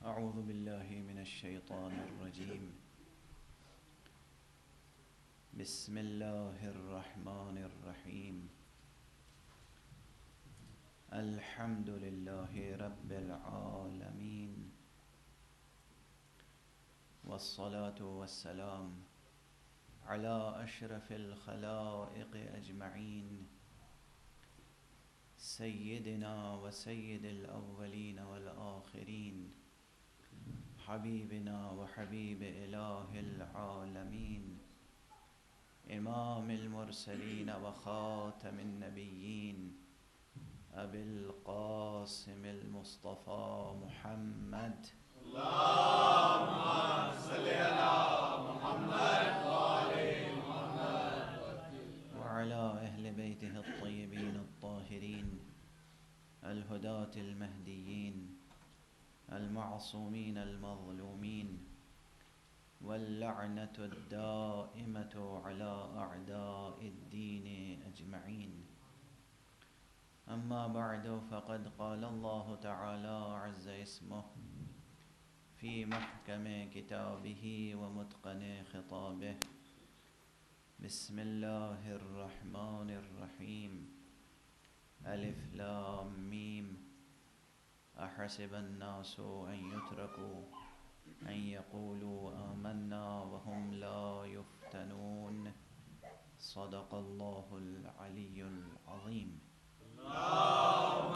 أعوذ بالله من الشيطان الرجيم. بسم الله الرحمن الرحيم. الحمد لله رب العالمين، والصلاة والسلام على أشرف الخلائق أجمعين، سيدنا وسيد الأولين والآخرين، حبيبنا وحبيب إله العالمين، إمام المرسلين وخاتم النبيين، أبي القاسم المصطفى محمد. اللهم صل على محمد وآل محمد وعلى أهل بيته الطيبين الطاهرين الهداة المهديين المعصومين المظلومين، واللعنة الدائمة على أعداء الدين أجمعين. أما بعد، فقد قال الله تعالى عز اسمه في محكم كتابه ومتقن خطابه: بسم الله الرحمن الرحيم. ألف لام ميم. أحسب الناس أن يتركوا أن يقولوا آمنا وهم لا يفتنون. صدق الله العلي العظيم. اللهم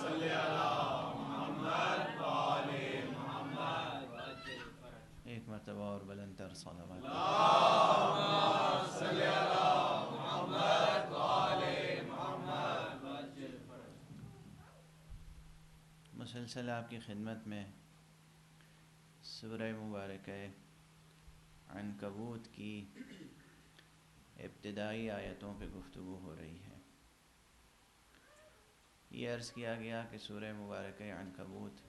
صل على محمد وآل محمد. ایک مرتبہ اور بلند تر صلوات. اللهم صل على محمد وآل محمد. مسلسل آپ کی خدمت میں سورہ مبارکہ عنکبوت کی ابتدائی آیتوں پہ گفتگو ہو رہی ہے. یہ عرض کیا گیا کہ سورہ مبارکہ عنکبوت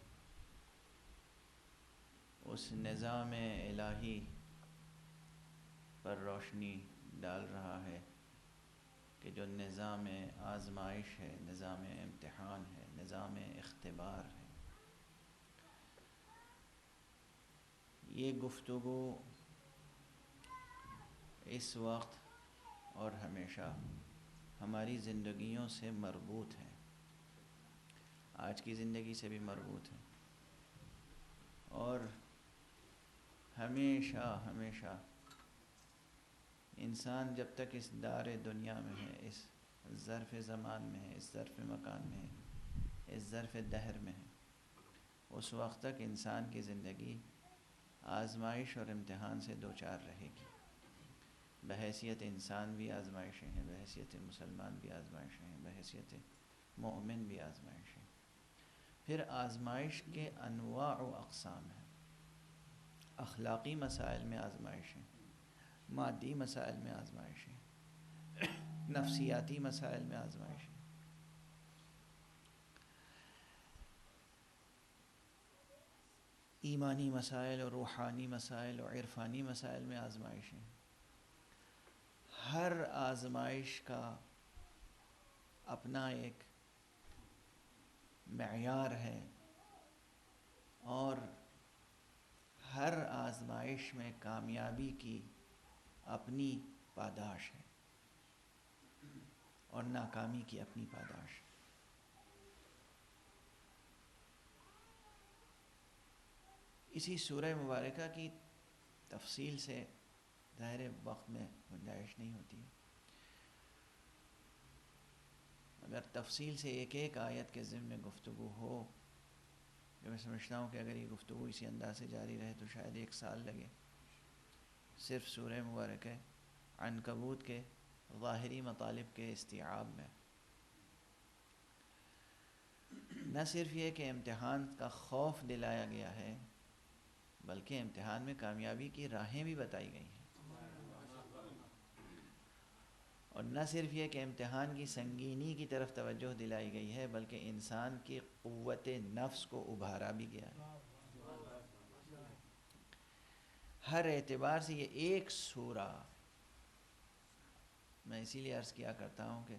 اس نظام الہی پر روشنی ڈال رہا ہے کہ جو نظام آزمائش ہے، نظام امتحان ہے، نظام اختبار ہے. یہ گفتگو اس وقت اور ہمیشہ ہماری زندگیوں سے مربوط ہے، آج کی زندگی سے بھی مربوط ہے، اور ہمیشہ ہمیشہ انسان جب تک اس دار دنیا میں ہے، اس ظرف زمان میں ہے، اس ظرف مکان میں ہے، اس ظرف دہر میں ہے، اس وقت تک انسان کی زندگی آزمائش اور امتحان سے دوچار رہے گی. بحیثیت انسان بھی آزمائشیں ہیں، بحیثیت مسلمان بھی آزمائشیں ہیں، بحیثیت مومن بھی آزمائشیں. پھر آزمائش کے انواع و اقسام ہیں. اخلاقی مسائل میں آزمائشیں، مادی مسائل میں آزمائشیں، نفسیاتی مسائل میں آزمائشیں. ایمانی مسائل اور روحانی مسائل اور عرفانی مسائل میں آزمائشیں. ہر آزمائش کا اپنا ایک معیار ہے، اور ہر آزمائش میں کامیابی کی اپنی پاداش ہے اور ناکامی کی اپنی پاداش. اسی سورہ مبارکہ کی تفصیل سے ظاہر وقت میں گنجائش نہیں ہوتی. اگر تفصیل سے ایک ایک آیت کے ضمن میں گفتگو ہو، جو میں سمجھتا ہوں کہ اگر یہ گفتگو اسی انداز سے جاری رہے تو شاید 1 سال لگے صرف سورہ مبارکہ عنکبوت کے ظاہری مطالب کے استیعاب میں. نہ صرف یہ کہ امتحان کا خوف دلایا گیا ہے، بلکہ امتحان میں کامیابی کی راہیں بھی بتائی گئی ہیں. اور نہ صرف یہ کہ امتحان کی سنگینی کی طرف توجہ دلائی گئی ہے، بلکہ انسان کی قوت نفس کو ابھارا بھی گیا ہے. ہر اعتبار سے یہ ایک سورہ، میں اسی لیے عرض کیا کرتا ہوں کہ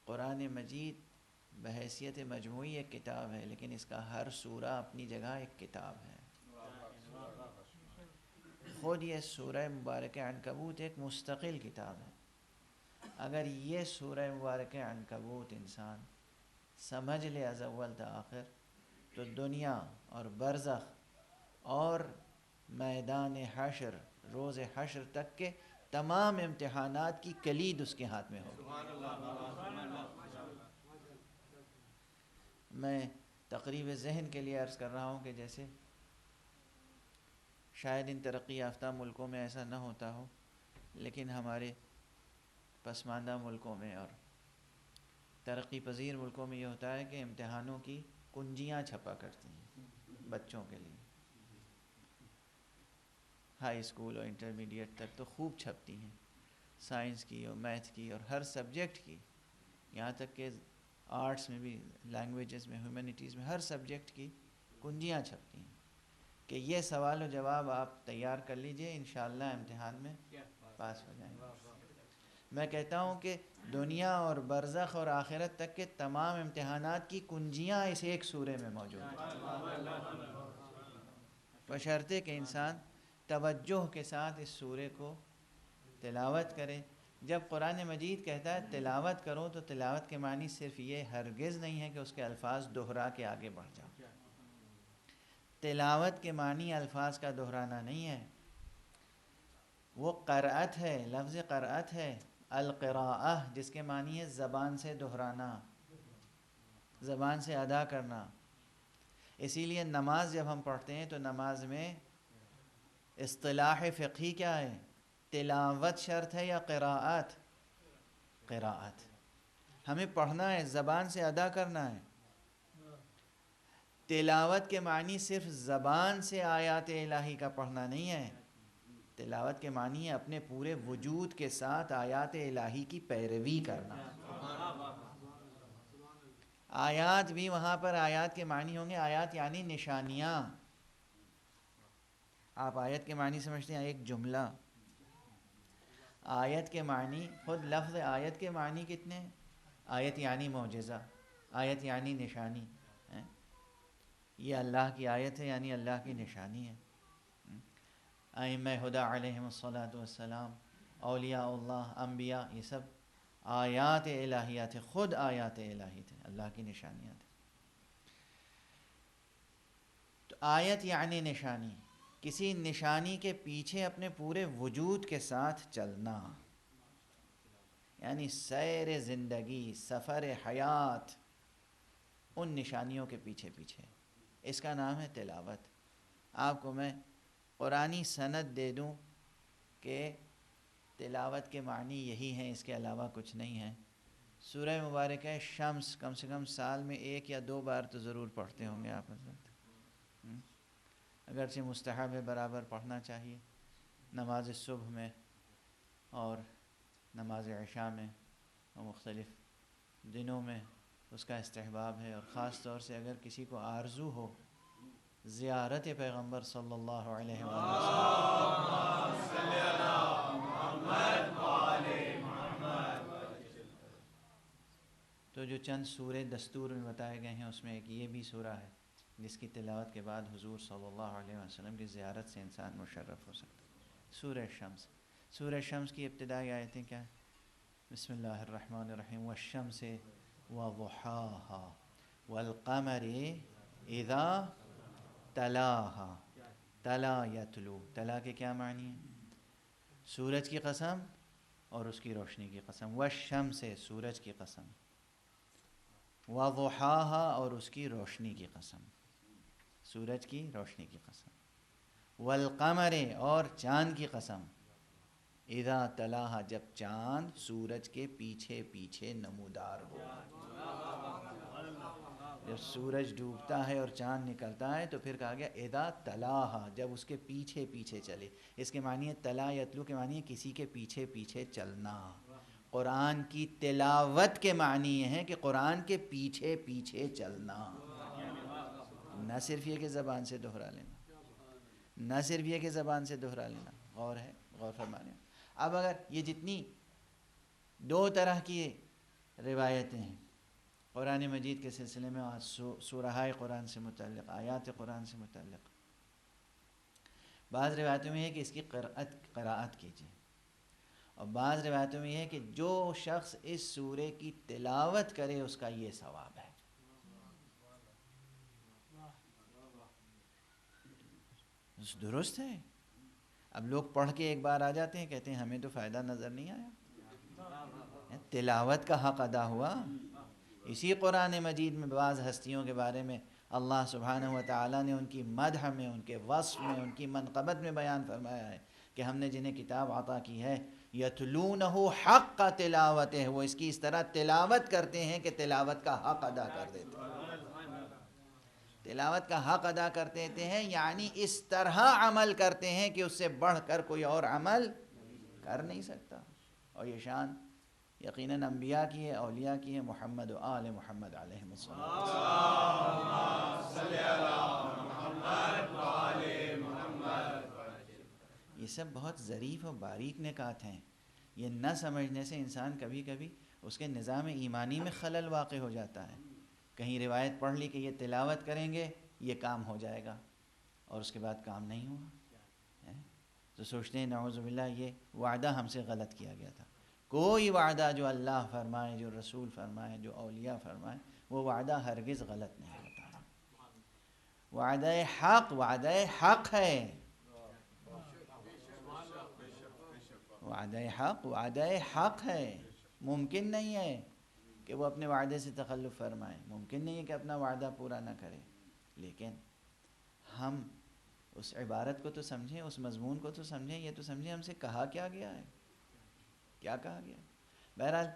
قرآن مجید بحیثیت مجموعی ایک کتاب ہے، لیکن اس کا ہر سورہ اپنی جگہ ایک کتاب ہے۔ خود یہ سورہ مبارکہ عنکبوت ایک مستقل کتاب ہے۔ اگر یہ سورہ مبارکہ عنکبوت انسان سمجھ لے از اول تا آخر، تو دنیا اور برزخ اور میدان حشر، روز حشر تک کے تمام امتحانات کی کلید اس کے ہاتھ میں ہوگی۔ میں تقریب ذہن کے لیے عرض کر رہا ہوں کہ جیسے شاید ان ترقی یافتہ ملکوں میں ایسا نہ ہوتا ہو، لیکن ہمارے پسماندہ ملکوں میں اور ترقی پذیر ملکوں میں یہ ہوتا ہے کہ امتحانوں کی کنجیاں چھپا کرتی ہیں بچوں کے لیے، ہائی اسکول اور انٹرمیڈیٹ تک تو خوب چھپتی ہیں، سائنس کی اور میتھ کی اور ہر سبجیکٹ کی، یہاں تک کہ آرٹس میں بھی، لینگویجز میں، ہیومینٹیز میں، ہر سبجیکٹ کی کنجیاں چھپتی ہیں کہ یہ سوال و جواب آپ تیار کر لیجئے، انشاءاللہ امتحان میں پاس ہو جائیں گے۔ میں کہتا ہوں کہ دنیا اور برزخ اور آخرت تک کے تمام امتحانات کی کنجیاں اس ایک سورے میں موجود ہیں، بشرطے کہ انسان توجہ کے ساتھ اس سورے کو تلاوت کرے۔ جب قرآن مجید کہتا ہے تلاوت کرو، تو تلاوت کے معنی صرف یہ ہرگز نہیں ہے کہ اس کے الفاظ دہرا کے آگے بڑھ جاؤ۔ تلاوت کے معنی الفاظ کا دہرانا نہیں ہے، وہ قرأت ہے، لفظ قرأت ہے، القراءہ، جس کے معنی ہے زبان سے دہرانا، زبان سے ادا کرنا۔ اسی لیے نماز جب ہم پڑھتے ہیں تو نماز میں اصطلاح فقہی کیا ہے؟ تلاوت شرط ہے یا قراءت؟ قراءت۔ ہمیں پڑھنا ہے، زبان سے ادا کرنا ہے۔ تلاوت کے معنی صرف زبان سے آیات الہی کا پڑھنا نہیں ہے، تلاوت کے معنی ہے اپنے پورے وجود کے ساتھ آیات الہی کی پیروی کرنا۔ آیات بھی وہاں پر آیات کے معنی ہوں گے، آیات یعنی نشانیاں۔ آپ آیت کے معنی سمجھتے ہیں ایک جملہ، آیت کے معنی، خود لفظ آیت کے معنی کتنے ہیں؟ آیت یعنی معجزہ، آیت یعنی نشانی، یہ اللہ کی آیت ہے یعنی اللہ کی نشانی ہے۔ ائمہ ہدیٰ علیہم الصلاۃ والسلام، اولیاء اللہ، انبیاء، یہ سب آیات الہیہ تھے، خود آیات الہی تھے، اللہ کی نشانیاں تھے۔ تو آیت یعنی نشانی، کسی نشانی کے پیچھے اپنے پورے وجود کے ساتھ چلنا، یعنی سیر زندگی، سفر حیات ان نشانیوں کے پیچھے پیچھے، اس کا نام ہے تلاوت۔ آپ کو میں قرآنی سند دے دوں کہ تلاوت کے معنی یہی ہیں، اس کے علاوہ کچھ نہیں ہے۔ سورہ مبارکہ شمس کم سے کم سال میں 1 یا 2 بار تو ضرور پڑھتے ہوں گے آپ حضرت، اگرچہ مستحب ہے، برابر پڑھنا چاہیے، نماز صبح میں اور نماز عشاء میں اور مختلف دنوں میں اس کا استحباب ہے، اور خاص طور سے اگر کسی کو آرزو ہو زیارت پیغمبر صلی اللہ علیہ تو جو چند سورے دستور میں بتائے گئے ہیں اس میں ایک یہ بھی سورہ ہے جس کی تلاوت کے بعد حضور صلی اللہ علیہ وسلم کی زیارت سے انسان مشرف ہو سکتا ہے۔ سورہ شمس، سورہ شمس کی ابتدائی آیتیں کیا ہیں؟ بسم اللہ الرحمن الرحیم، والشمس وضحاها والقمر اذا تلاها، تلا یتلو، تلا کے کیا معنی ہیں؟ سورج کی قسم اور اس کی روشنی کی قسم، والشمس سورج کی قسم، وضحاها اور اس کی روشنی کی قسم، سورج کی روشنی کی قسم، والقمر اور چاند کی قسم، اذا تلاہا جب چاند سورج کے پیچھے پیچھے نمودار ہو، جب سورج ڈوبتا ہے اور چاند نکلتا ہے تو پھر کہا گیا اذا تلاہا، جب اس کے پیچھے پیچھے چلے۔ اس کے معنی ہے تلا یتلو کے معنی ہے کسی کے پیچھے پیچھے چلنا۔ قرآن کی تلاوت کے معنی یہ ہے کہ قرآن کے پیچھے پیچھے چلنا، نہ صرف یہ کہ زبان سے دہرا لینا، نہ صرف یہ کہ زبان سے دہرا لینا، غور ہے، غور فرمانے۔ اب اگر یہ جتنی 2 طرح کی روایتیں ہیں، قرآن مجید کے سلسلے میں آج سورہ قرآن سے متعلق، آیات قرآن سے متعلق بعض روایتوں میں ہے کہ اس کی قراءت کیجیے، اور بعض روایتوں میں یہ ہے کہ جو شخص اس سورے کی تلاوت کرے اس کا یہ ثواب ہے۔ درست ہے۔ اب لوگ پڑھ کے ایک بار آ جاتے ہیں، کہتے ہیں ہمیں تو فائدہ نظر نہیں آیا، تلاوت کا حق ادا ہوا۔ اسی قرآن مجید میں بعض ہستیوں کے بارے میں اللہ سبحانہ و تعالیٰ نے ان کی مدح میں، ان کے وصف میں، ان کی منقبت میں بیان فرمایا ہے کہ ہم نے جنہیں کتاب عطا کی ہے یتلونہ حق تلاوتہ، وہ اس کی اس طرح تلاوت کرتے ہیں کہ تلاوت کا حق ادا کر دیتے ہیں۔ تلاوت کا حق ادا کر دیتے ہیں یعنی اس طرح عمل کرتے ہیں کہ اس سے بڑھ کر کوئی اور عمل کر نہیں سکتا۔ اور یہ شان یقیناً انبیاء کی ہے، اولیاء کی ہے، محمد و آل محمد علیہ السلام۔ یہ سب بہت ظریف و باریک نکات ہیں، یہ نہ سمجھنے سے انسان کبھی کبھی اس کے نظام ایمانی میں خلل واقع ہو جاتا ہے۔ کہیں روایت پڑھ لی کہ یہ تلاوت کریں گے یہ کام ہو جائے گا، اور اس کے بعد کام نہیں ہوا، تو سوچتے ہیں نعوذ باللہ یہ وعدہ ہم سے غلط کیا گیا تھا۔ کوئی وعدہ جو اللہ فرمائے، جو رسول فرمائے، جو اولیاء فرمائے، وہ وعدہ ہرگز غلط نہیں ہوتا۔ وعدہ حق وعدہ حق ہے، وعدہ حق وعدہ حق ہے۔ ممکن نہیں ہے کہ وہ اپنے وعدے سے تخلف فرمائے، ممکن نہیں ہے کہ اپنا وعدہ پورا نہ کرے، لیکن ہم اس عبارت کو تو سمجھیں، اس مضمون کو تو سمجھیں، یہ تو سمجھیں ہم سے کہا کیا گیا ہے، کیا کہا گیا۔ بہرحال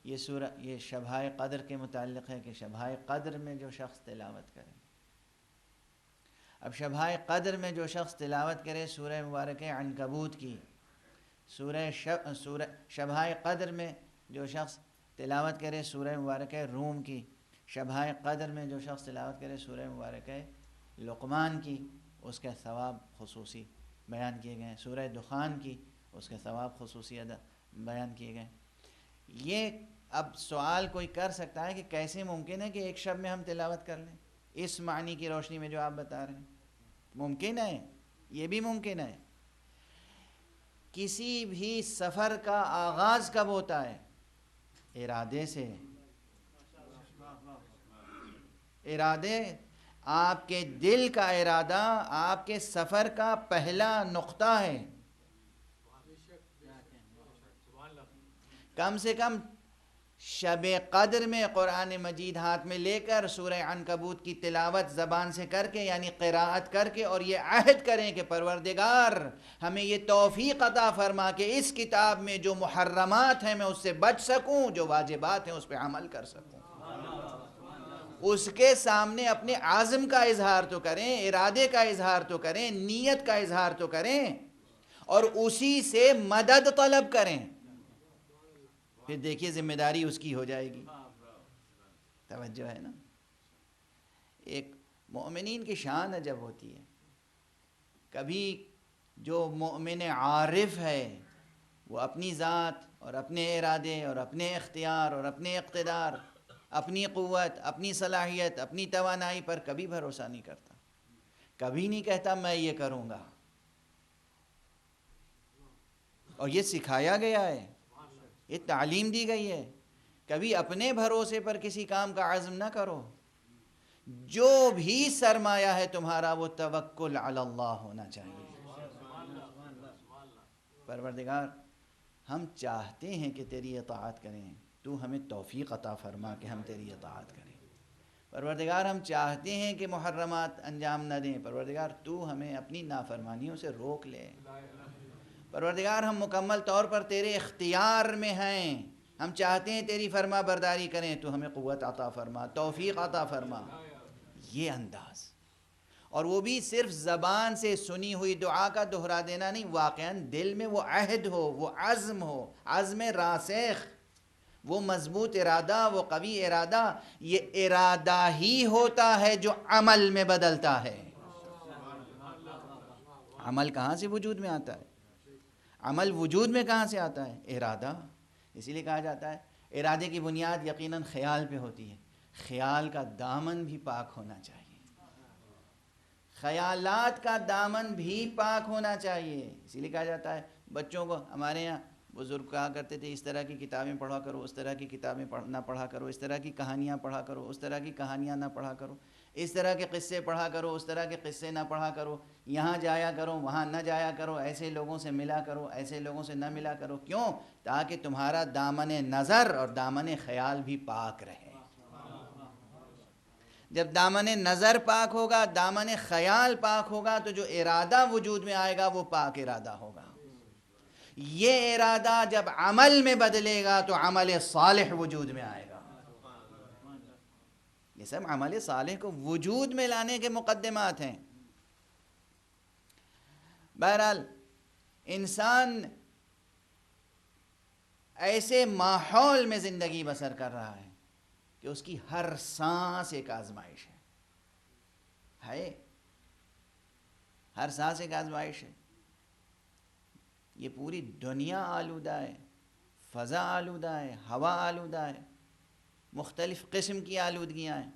یہ سورہ یہ شبہ قدر کے متعلق ہے کہ شبہ قدر میں جو شخص تلاوت کرے، اب شبہ قدر میں جو شخص تلاوت کرے سورہ مبارک عنکبوت کی، شبہ قدر میں جو شخص تلاوت کرے سورہ مبارک روم کی، شبہ قدر میں جو شخص تلاوت کرے سورہ مبارک لقمان کی، اس کے ثواب خصوصی بیان کیے گئے، سورہ دخان کی اس کے ثواب خصوصی بیان کیے گئے۔ یہ اب سوال کوئی کر سکتا ہے کہ کیسے ممکن ہے کہ ایک شب میں ہم تلاوت کر لیں، اس معنی کی روشنی میں جو آپ بتا رہے ہیں ممکن ہے، یہ بھی ممکن ہے۔ کسی بھی سفر کا آغاز کب ہوتا ہے؟ ارادے سے۔ ارادے، آپ کے دل کا ارادہ آپ کے سفر کا پہلا نقطہ ہے۔ کم سے کم شب قدر میں قرآن مجید ہاتھ میں لے کر سورہ عنکبوت کی تلاوت زبان سے کر کے، یعنی قراءت کر کے، اور یہ عہد کریں کہ پروردگار ہمیں یہ توفیق عطا فرما کہ اس کتاب میں جو محرمات ہیں میں اس سے بچ سکوں، جو واجبات ہیں اس پہ عمل کر سکوں۔ اس کے سامنے اپنے عزم کا اظہار تو کریں، ارادے کا اظہار تو کریں، نیت کا اظہار تو کریں، اور اسی سے مدد طلب کریں، پھر دیکھیے ذمہ داری اس کی ہو جائے گی۔ توجہ ہے نا؟ ایک مومنین کی شان عجب ہوتی ہے، کبھی جو مومن عارف ہے وہ اپنی ذات اور اپنے ارادے اور اپنے اختیار اور اپنے اقتدار، اپنی قوت، اپنی صلاحیت، اپنی توانائی پر کبھی بھروسہ نہیں کرتا، کبھی نہیں کہتا میں یہ کروں گا، اور یہ سکھایا گیا ہے، یہ تعلیم دی گئی ہے۔ کبھی اپنے بھروسے پر کسی کام کا عزم نہ کرو، جو بھی سرمایہ ہے تمہارا وہ توکل علی اللہ ہونا چاہیے۔ پروردگار ہم چاہتے ہیں کہ تیری اطاعت کریں، تو ہمیں توفیق عطا فرما کہ ہم تیری اطاعت کریں۔ پروردگار ہم چاہتے ہیں کہ محرمات انجام نہ دیں، پروردگار تو ہمیں اپنی نافرمانیوں سے روک لے۔ پروردگار ہم مکمل طور پر تیرے اختیار میں ہیں، ہم چاہتے ہیں تیری فرما برداری کریں، تو ہمیں قوت عطا فرما، توفیق عطا فرما۔ یہ انداز، اور وہ بھی صرف زبان سے سنی ہوئی دعا کا دہرا دینا نہیں، واقعاً دل میں وہ عہد ہو، وہ عزم ہو، عزم راسخ، وہ مضبوط ارادہ، وہ قوی ارادہ۔ یہ ارادہ ہی ہوتا ہے جو عمل میں بدلتا ہے۔ عمل کہاں سے وجود میں آتا ہے؟ عمل وجود میں کہاں سے آتا ہے؟ ارادہ۔ اسی لیے کہا جاتا ہے ارادے کی بنیاد یقیناً خیال پہ ہوتی ہے، خیال کا دامن بھی پاک ہونا چاہیے، خیالات کا دامن بھی پاک ہونا چاہیے۔ اسی لیے کہا جاتا ہے بچوں کو، ہمارے یہاں بزرگ کہا کرتے تھے اس طرح کی کتابیں پڑھا کرو، اس طرح کی کتابیں نہ پڑھا کرو، اس طرح کی کہانیاں پڑھا کرو، اس طرح کی کہانیاں نہ پڑھا کرو، اس طرح کے قصے پڑھا کرو، اس طرح کے قصے نہ پڑھا کرو، یہاں جایا کرو وہاں نہ جایا کرو، ایسے لوگوں سے ملا کرو ایسے لوگوں سے نہ ملا کرو۔ کیوں؟ تاکہ تمہارا دامن نظر اور دامن خیال بھی پاک رہے۔ جب دامن نظر پاک ہوگا، دامن خیال پاک ہوگا، تو جو ارادہ وجود میں آئے گا وہ پاک ارادہ ہوگا۔ یہ ارادہ جب عمل میں بدلے گا تو عمل صالح وجود میں آئے گا۔ یہ سب عمل صالح کو وجود میں لانے کے مقدمات ہیں۔ بہرحال انسان ایسے ماحول میں زندگی بسر کر رہا ہے کہ اس کی ہر سانس ایک آزمائش ہے، ہر سانس ایک آزمائش ہے۔ یہ پوری دنیا آلودہ ہے، فضا آلودہ ہے، ہوا آلودہ ہے، مختلف قسم کی آلودگیاں ہیں۔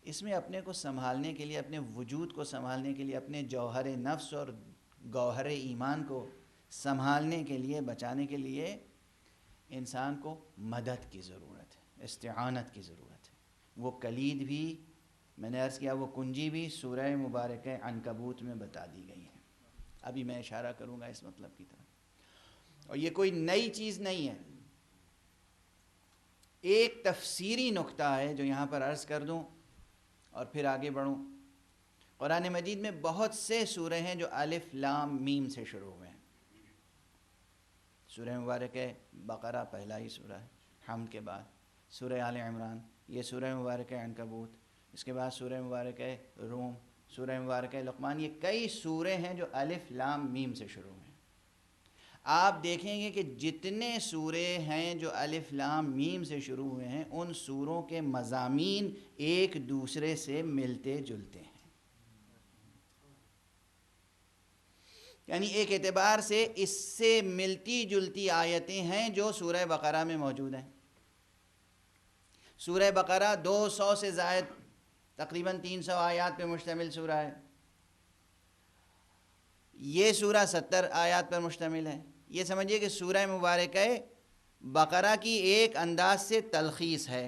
اس میں اپنے کو سنبھالنے کے لیے، اپنے وجود کو سنبھالنے کے لیے، اپنے جوہر نفس اور گوہر ایمان کو سنبھالنے کے لیے، بچانے کے لیے انسان کو مدد کی ضرورت ہے، استعانت کی ضرورت ہے۔ وہ کلید بھی میں نے عرض کیا، وہ کنجی بھی سورہ مبارکہ عنکبوت میں بتا دی گئی ہے۔ ابھی میں اشارہ کروں گا اس مطلب کی طرف، اور یہ کوئی نئی چیز نہیں ہے۔ ایک تفسیری نکتہ ہے جو یہاں پر عرض کر دوں اور پھر آگے بڑھوں۔ قرآن مجید میں بہت سے سورے ہیں جو الف لام میم سے شروع ہوئے ہیں۔ سورہ مبارکہ بقرہ پہلا ہی سورہ ہے، حمد کے بعد سورہ آل عمران، یہ سورہ مبارکہ عنکبوت، اس کے بعد سورہ مبارکہ روم، سورہ مبارکہ لقمان۔ یہ کئی سورے ہیں جو الف لام میم سے شروع ہیں۔ آپ دیکھیں گے کہ جتنے سورے ہیں جو الف لام میم سے شروع ہوئے ہیں، ان سوروں کے مضامین ایک دوسرے سے ملتے جلتے ہیں۔ یعنی ایک اعتبار سے اس سے ملتی جلتی آیتیں ہیں جو سورہ بقرہ میں موجود ہیں۔ سورہ بقرہ 200 سے زائد تقریباً 300 آیات پہ مشتمل سورہ ہے۔ یہ سورہ 70 آیات پر مشتمل ہے۔ یہ سمجھیے کہ سورہ مبارکہ بقرہ کی ایک انداز سے تلخیص ہے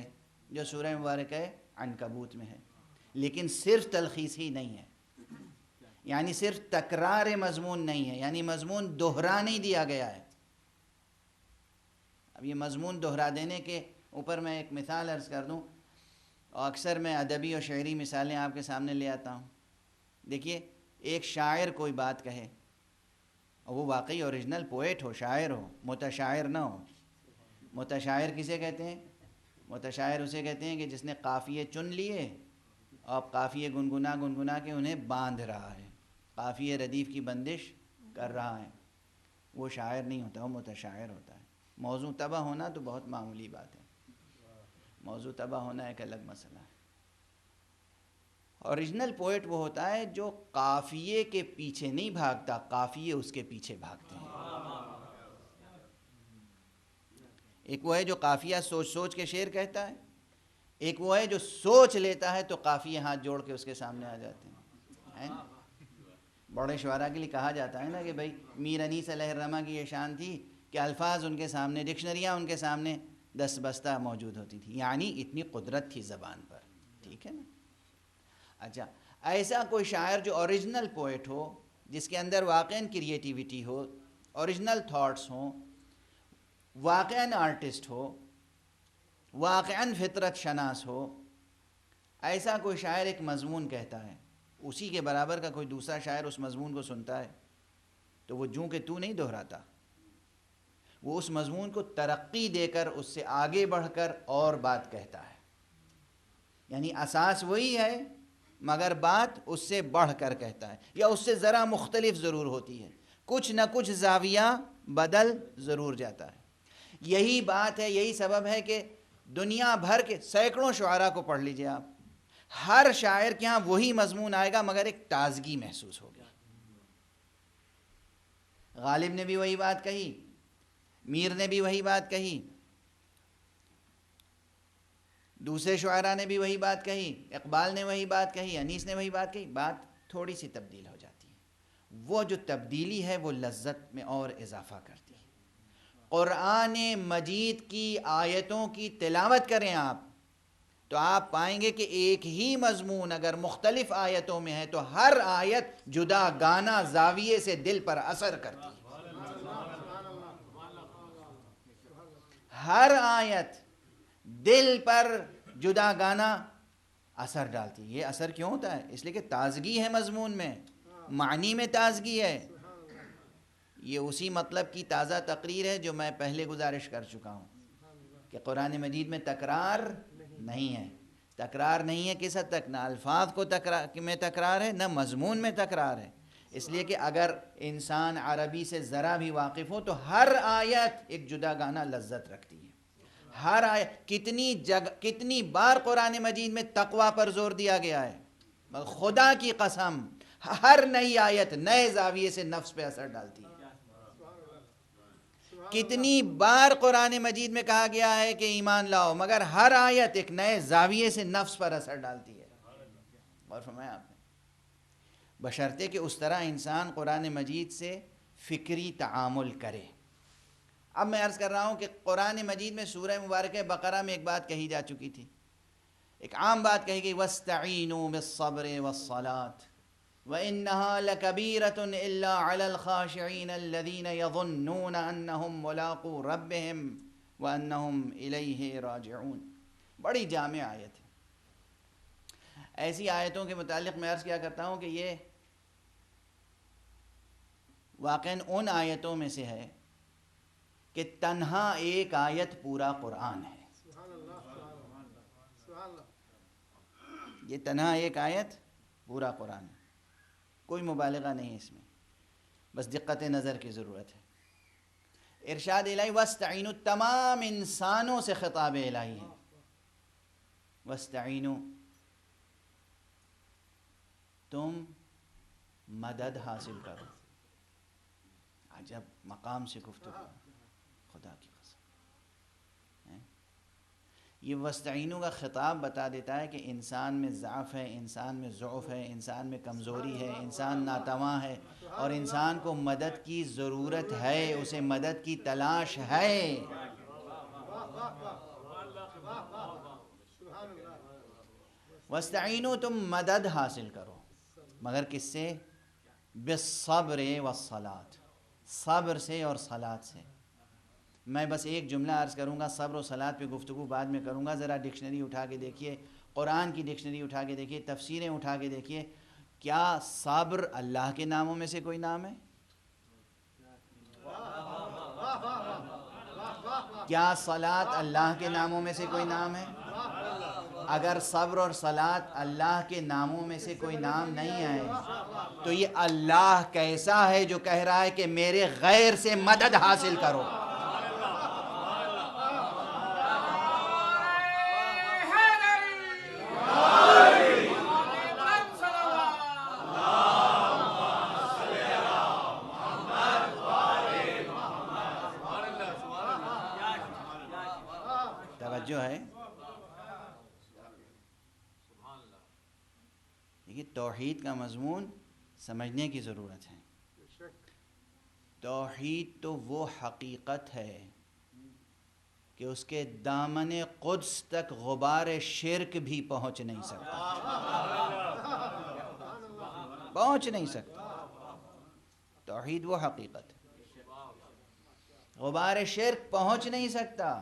جو سورہ مبارکہ عنکبوت میں ہے، لیکن صرف تلخیص ہی نہیں ہے، یعنی صرف تکرار مضمون نہیں ہے، یعنی مضمون دوہرا نہیں دیا گیا ہے۔ اب یہ مضمون دوہرا دینے کے اوپر میں ایک مثال عرض کر دوں، اور اکثر میں ادبی اور شعری مثالیں آپ کے سامنے لے آتا ہوں۔ دیکھیے، ایک شاعر کوئی بات کہے اور وہ واقعی اوریجنل پوئٹ ہو، شاعر ہو، متشاعر نہ ہو۔ متشاعر کسے کہتے ہیں؟ متشاعر اسے کہتے ہیں کہ جس نے قافیے چن لیے اور قافیے گنگنا گنگنا کے انہیں باندھ رہا ہے، قافیے ردیف کی بندش کر رہا ہے۔ وہ شاعر نہیں ہوتا، وہ متشاعر ہوتا ہے۔ موضوع تباہ ہونا تو بہت معمولی بات ہے، موضوع تباہ ہونا ایک الگ مسئلہ ہے۔ اوریجنل پوئٹ وہ ہوتا ہے جو قافیے کے پیچھے نہیں بھاگتا، قافیے اس کے پیچھے بھاگتے ہیں۔ ایک وہ ہے جو قافیہ سوچ سوچ کے شعر کہتا ہے، ایک وہ ہے جو سوچ لیتا ہے تو قافیے ہاتھ جوڑ کے اس کے سامنے آ جاتے ہیں۔ بڑے شعراء کے لیے کہا جاتا ہے نا کہ بھائی میر انیس علیہ الرحمہ کی یہ شان تھی کہ الفاظ ان کے سامنے، ڈکشنریاں ان کے سامنے دست بستہ موجود ہوتی تھی، یعنی اتنی قدرت تھی زبان پر۔ ٹھیک ہے نا؟ اچھا، ایسا کوئی شاعر جو اوریجنل پوئٹ ہو، جس کے اندر واقعاً کریٹیویٹی ہو، اوریجنل تھاٹس ہوں، واقعاً آرٹسٹ ہو، واقعاً فطرت شناس ہو، ایسا کوئی شاعر ایک مضمون کہتا ہے، اسی کے برابر کا کوئی دوسرا شاعر اس مضمون کو سنتا ہے تو وہ جوں کہ تو نہیں دہراتا، وہ اس مضمون کو ترقی دے کر اس سے آگے بڑھ کر اور بات کہتا ہے۔ یعنی اساس وہی ہے مگر بات اس سے بڑھ کر کہتا ہے، یا اس سے ذرا مختلف ضرور ہوتی ہے، کچھ نہ کچھ زاویہ بدل ضرور جاتا ہے۔ یہی بات ہے، یہی سبب ہے کہ دنیا بھر کے سینکڑوں شعراء کو پڑھ لیجئے آپ، ہر شاعر کے ہاں وہی مضمون آئے گا مگر ایک تازگی محسوس ہوگی۔ غالب نے بھی وہی بات کہی، میر نے بھی وہی بات کہی، دوسرے شعراء نے بھی وہی بات کہی، اقبال نے وہی بات کہی، انیس نے وہی بات کہی، بات تھوڑی سی تبدیل ہو جاتی ہے۔ وہ جو تبدیلی ہے وہ لذت میں اور اضافہ کرتی ہے۔ قرآن مجید کی آیتوں کی تلاوت کریں آپ تو آپ پائیں گے کہ ایک ہی مضمون اگر مختلف آیتوں میں ہے تو ہر آیت جدا گانا زاویے سے دل پر اثر کرتی ہے۔ ہر آیت دل پر جدا گانا اثر ڈالتی ہے۔ یہ اثر کیوں ہوتا ہے؟ اس لیے کہ تازگی ہے مضمون میں، معنی میں تازگی ہے۔ یہ اسی مطلب کی تازہ تقریر ہے جو میں پہلے گزارش کر چکا ہوں کہ قرآن مجید میں تکرار نہیں ہے۔ تکرار نہیں ہے کس حد تک؟ نہ الفاظ کو میں تکرار ہے، نہ مضمون میں تکرار ہے۔ اس لیے کہ اگر انسان عربی سے ذرا بھی واقف ہو تو ہر آیت ایک جدا گانا لذت رکھتی ہے۔ ہر آیت کتنی بار قرآن مجید میں تقوی پر زور دیا گیا ہے، خدا کی قسم ہر نئی آیت نئے زاویے سے نفس پہ اثر ڈالتی ہے۔ کتنی بار قرآن مجید میں کہا گیا ہے کہ ایمان لاؤ، مگر ہر آیت ایک نئے زاویے سے نفس پر اثر ڈالتی ہے۔ اور فرمایا آپ نے بشرطے کہ اس طرح انسان قرآن مجید سے فکری تعامل کرے۔ اب میں عرض کر رہا ہوں کہ قرآن مجید میں سورہ مبارکہ بقرہ میں ایک بات کہی جا چکی تھی، ایک عام بات کہی گئی، وَاسْتَعِینُوا بِالصَّبْرِ وَالصَّلَاةِ وَإِنَّهَا لَكَبِيرَةٌ إِلَّا عَلَى الْخَاشِعِينَ الَّذِينَ يَظُنُّونَ أَنَّهُمْ مُلَاقُو رَبِّهِمْ وَأَنَّهُمْ إِلَيْهِ رَاجِعُونَ۔ بڑی جامع آیت ہے۔ ایسی آیتوں کے متعلق میں عرض کیا کرتا ہوں کہ یہ واقعاً ان آیتوں میں سے ہے کہ تنہا ایک آیت پورا قرآن ہے۔ یہ تنہا ایک آیت پورا قرآن ہے، کوئی مبالغہ نہیں اس میں، بس دقت نظر کی ضرورت ہے۔ ارشاد الہی وَاسْتَعِینُوا تمام انسانوں سے خطاب الہی ہے۔ وَاسْتَعِینُوا، تم مدد حاصل کرو۔ عجب مقام سے گفتگو، خدا کی قسم۔ یہ وَاسْتَعِینُوا کا خطاب بتا دیتا ہے کہ انسان میں ضعف ہے، انسان میں ضعف ہے، انسان میں کمزوری ہے، انسان ناتواں ہے، اور انسان کو مدد کی ضرورت ہے، اسے مدد کی تلاش ہے۔ وَاسْتَعِینُوا، تم مدد حاصل کرو، مگر کس سے؟ بالصبر والصلاۃ، صبر سے اور صلاۃ سے۔ میں بس ایک جملہ عرض کروں گا، صبر و صلاۃ پہ گفتگو بعد میں کروں گا۔ ذرا ڈکشنری اٹھا کے دیکھیے، قرآن کی ڈکشنری اٹھا کے دیکھیے، تفسیریں اٹھا کے دیکھیے، کیا صبر اللہ کے ناموں میں سے کوئی نام ہے؟ کیا صلاۃ اللہ کے ناموں میں سے کوئی نام ہے؟ اگر صبر اور صلاۃ اللہ کے ناموں میں سے کوئی نام نہیں ہے تو یہ اللہ کیسا ہے جو کہہ رہا ہے کہ میرے غیر سے مدد حاصل کرو؟ توجہ ہے؟ دیکھیے توحید کا مضمون سمجھنے کی ضرورت ہے۔ توحید تو وہ حقیقت ہے کہ اس کے دامن قدس تک غبار شرک بھی پہنچ نہیں سکتا، پہنچ نہیں سکتا۔ توحید وہ حقیقت ہے، غبار شرک پہنچ نہیں سکتا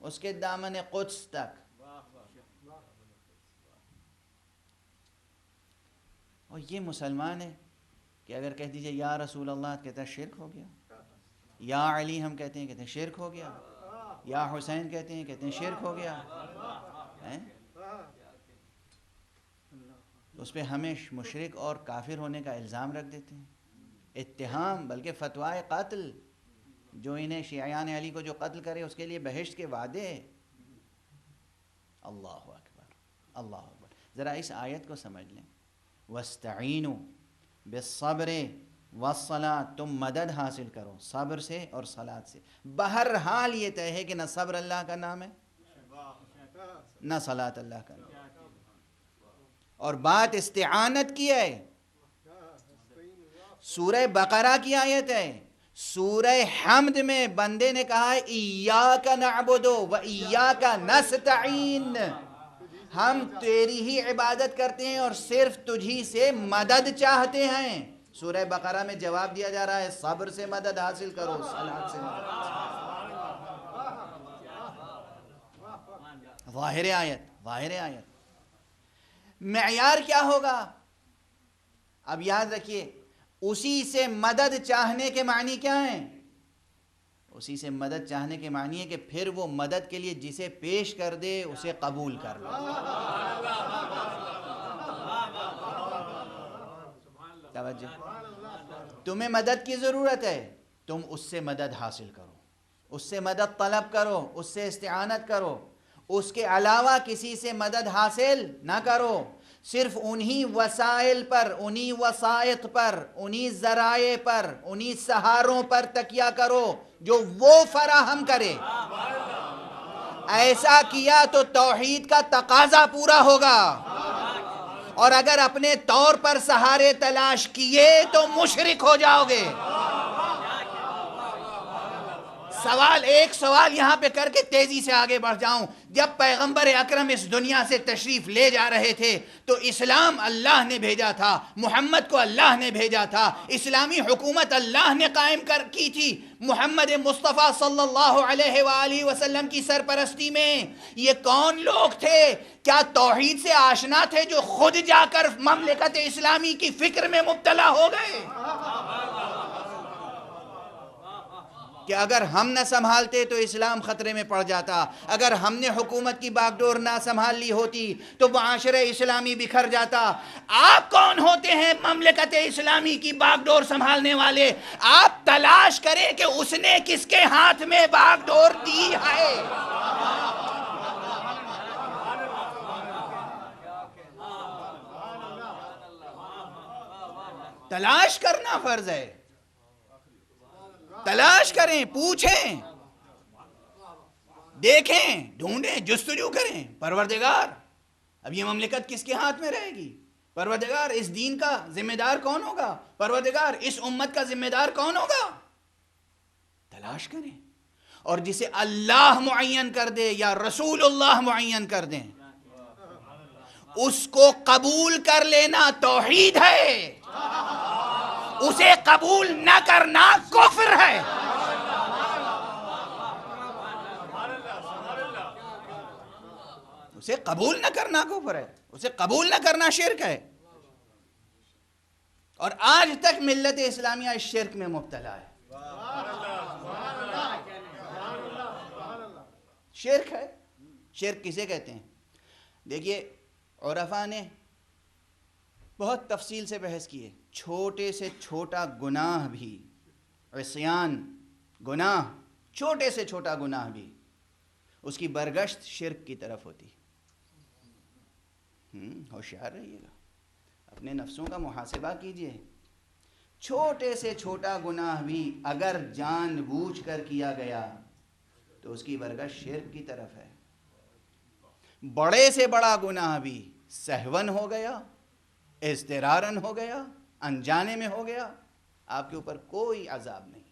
اس کے دامن قدس تک۔ اور یہ مسلمان ہے کہ اگر کہہ دیجئے یا رسول اللہ کہتا ہے شرک ہو گیا، یا علی ہم کہتے ہیں شرک ہو گیا، یا حسین کہتے ہیں شرک ہو گیا، اس پہ ہمیں مشرک اور کافر ہونے کا الزام رکھ دیتے ہیں، اتہام، بلکہ فتوائے قتل، جو انہیں شیعیان علی کو جو قتل کرے اس کے لیے بہشت کے وعدے۔ اللہ اکبر، اللہ اکبر۔ ذرا اس آیت کو سمجھ لیں، وَاسْتَعِینُوا بِالصَّبْرِ وَالصَّلَاةِ، تم مدد حاصل کرو صبر سے اور صلاۃ سے۔ بہرحال یہ طے ہے کہ نہ صبر اللہ کا نام ہے نہ صلاۃ اللہ کا نام۔ اور بات استعانت کی ہے، سورہ بقرہ کی آیت ہے، سورہ حمد میں بندے نے کہا ہے ایاک نعبد و ایاک نستعین، ہم تیری ہی عبادت کرتے ہیں اور صرف تجھی سے مدد چاہتے ہیں۔ سورہ بقرہ میں جواب دیا جا رہا ہے صبر سے مدد حاصل کرو، صلاۃ سے مدد حاصل کرو۔ ظاہر آیت معیار کیا ہوگا؟ اب یاد رکھیے، اسی سے مدد چاہنے کے معنی کیا ہیں؟ اسی سے مدد چاہنے کے معنی ہے کہ پھر وہ مدد کے لیے جسے پیش کر دے اسے قبول کر لو۔ توجہ، تمہیں مدد کی ضرورت ہے، تم اس سے مدد حاصل کرو، اس سے مدد طلب کرو، اس سے استعانت کرو، اس کے علاوہ کسی سے مدد حاصل نہ کرو، صرف انہی وسائل پر، انہی وسائط پر، انہی ذرائع پر، انہی سہاروں پر تکیہ کرو جو وہ فراہم کرے۔ ایسا کیا تو توحید کا تقاضا پورا ہوگا، اور اگر اپنے طور پر سہارے تلاش کیے تو مشرک ہو جاؤ گے۔ ایک سوال یہاں پہ کر کے تیزی سے آگے بڑھ جاؤں۔ جب پیغمبر اکرم اس دنیا سے تشریف لے جا رہے تھے تو اسلام اللہ نے بھیجا تھا، محمد کو اللہ نے بھیجا تھا، اسلامی حکومت اللہ نے قائم کی تھی محمد مصطفیٰ صلی اللہ علیہ وآلہ وسلم کی سرپرستی میں۔ یہ کون لوگ تھے؟ کیا توحید سے آشنا تھے جو خود جا کر مملکت اسلامی کی فکر میں مبتلا ہو گئے کہ اگر ہم نہ سنبھالتے تو اسلام خطرے میں پڑ جاتا، اگر ہم نے حکومت کی باغ ڈور نہ سنبھال لی ہوتی تو معاشرہ اسلامی بکھر جاتا۔ آپ کون ہوتے ہیں مملکت اسلامی کی باغ ڈور سنبھالنے والے؟ آپ تلاش کریں کہ اس نے کس کے ہاتھ میں باغ ڈور دی ہے۔ تلاش کرنا فرض ہے، تلاش کریں، پوچھیں، دیکھیں، ڈھونڈیں، جستجو کریں۔ پروردگار اب یہ مملکت کس کے ہاتھ میں رہے گی؟ پروردگار اس دین کا ذمہ دار کون ہوگا؟ پروردگار اس امت کا ذمہ دار کون ہوگا؟ تلاش کریں، اور جسے اللہ معین کر دے یا رسول اللہ معین کر دیں اس کو قبول کر لینا توحید ہے، اسے قبول نہ کرنا کفر ہے۔ اسے قبول نہ کرنا کفر ہے، اسے قبول نہ کرنا شرک ہے۔ اور آج تک ملت اسلامیہ اس شرک میں مبتلا ہے۔ شرک ہے۔ شرک کسے کہتے ہیں؟ دیکھیے، عرفاء نے بہت تفصیل سے بحث کی ہے۔ چھوٹے سے چھوٹا گناہ بھی، عصیان گناہ، چھوٹے سے چھوٹا گناہ بھی، اس کی برگشت شرک کی طرف ہوتی۔ ہوشیار رہیے گا، اپنے نفسوں کا محاسبہ کیجئے۔ چھوٹے سے چھوٹا گناہ بھی اگر جان بوجھ کر کیا گیا تو اس کی برگشت شرک کی طرف ہے۔ بڑے سے بڑا گناہ بھی سہون ہو گیا، اضطرارن ہو گیا، انجانے میں ہو گیا، آپ کے اوپر کوئی عذاب نہیں۔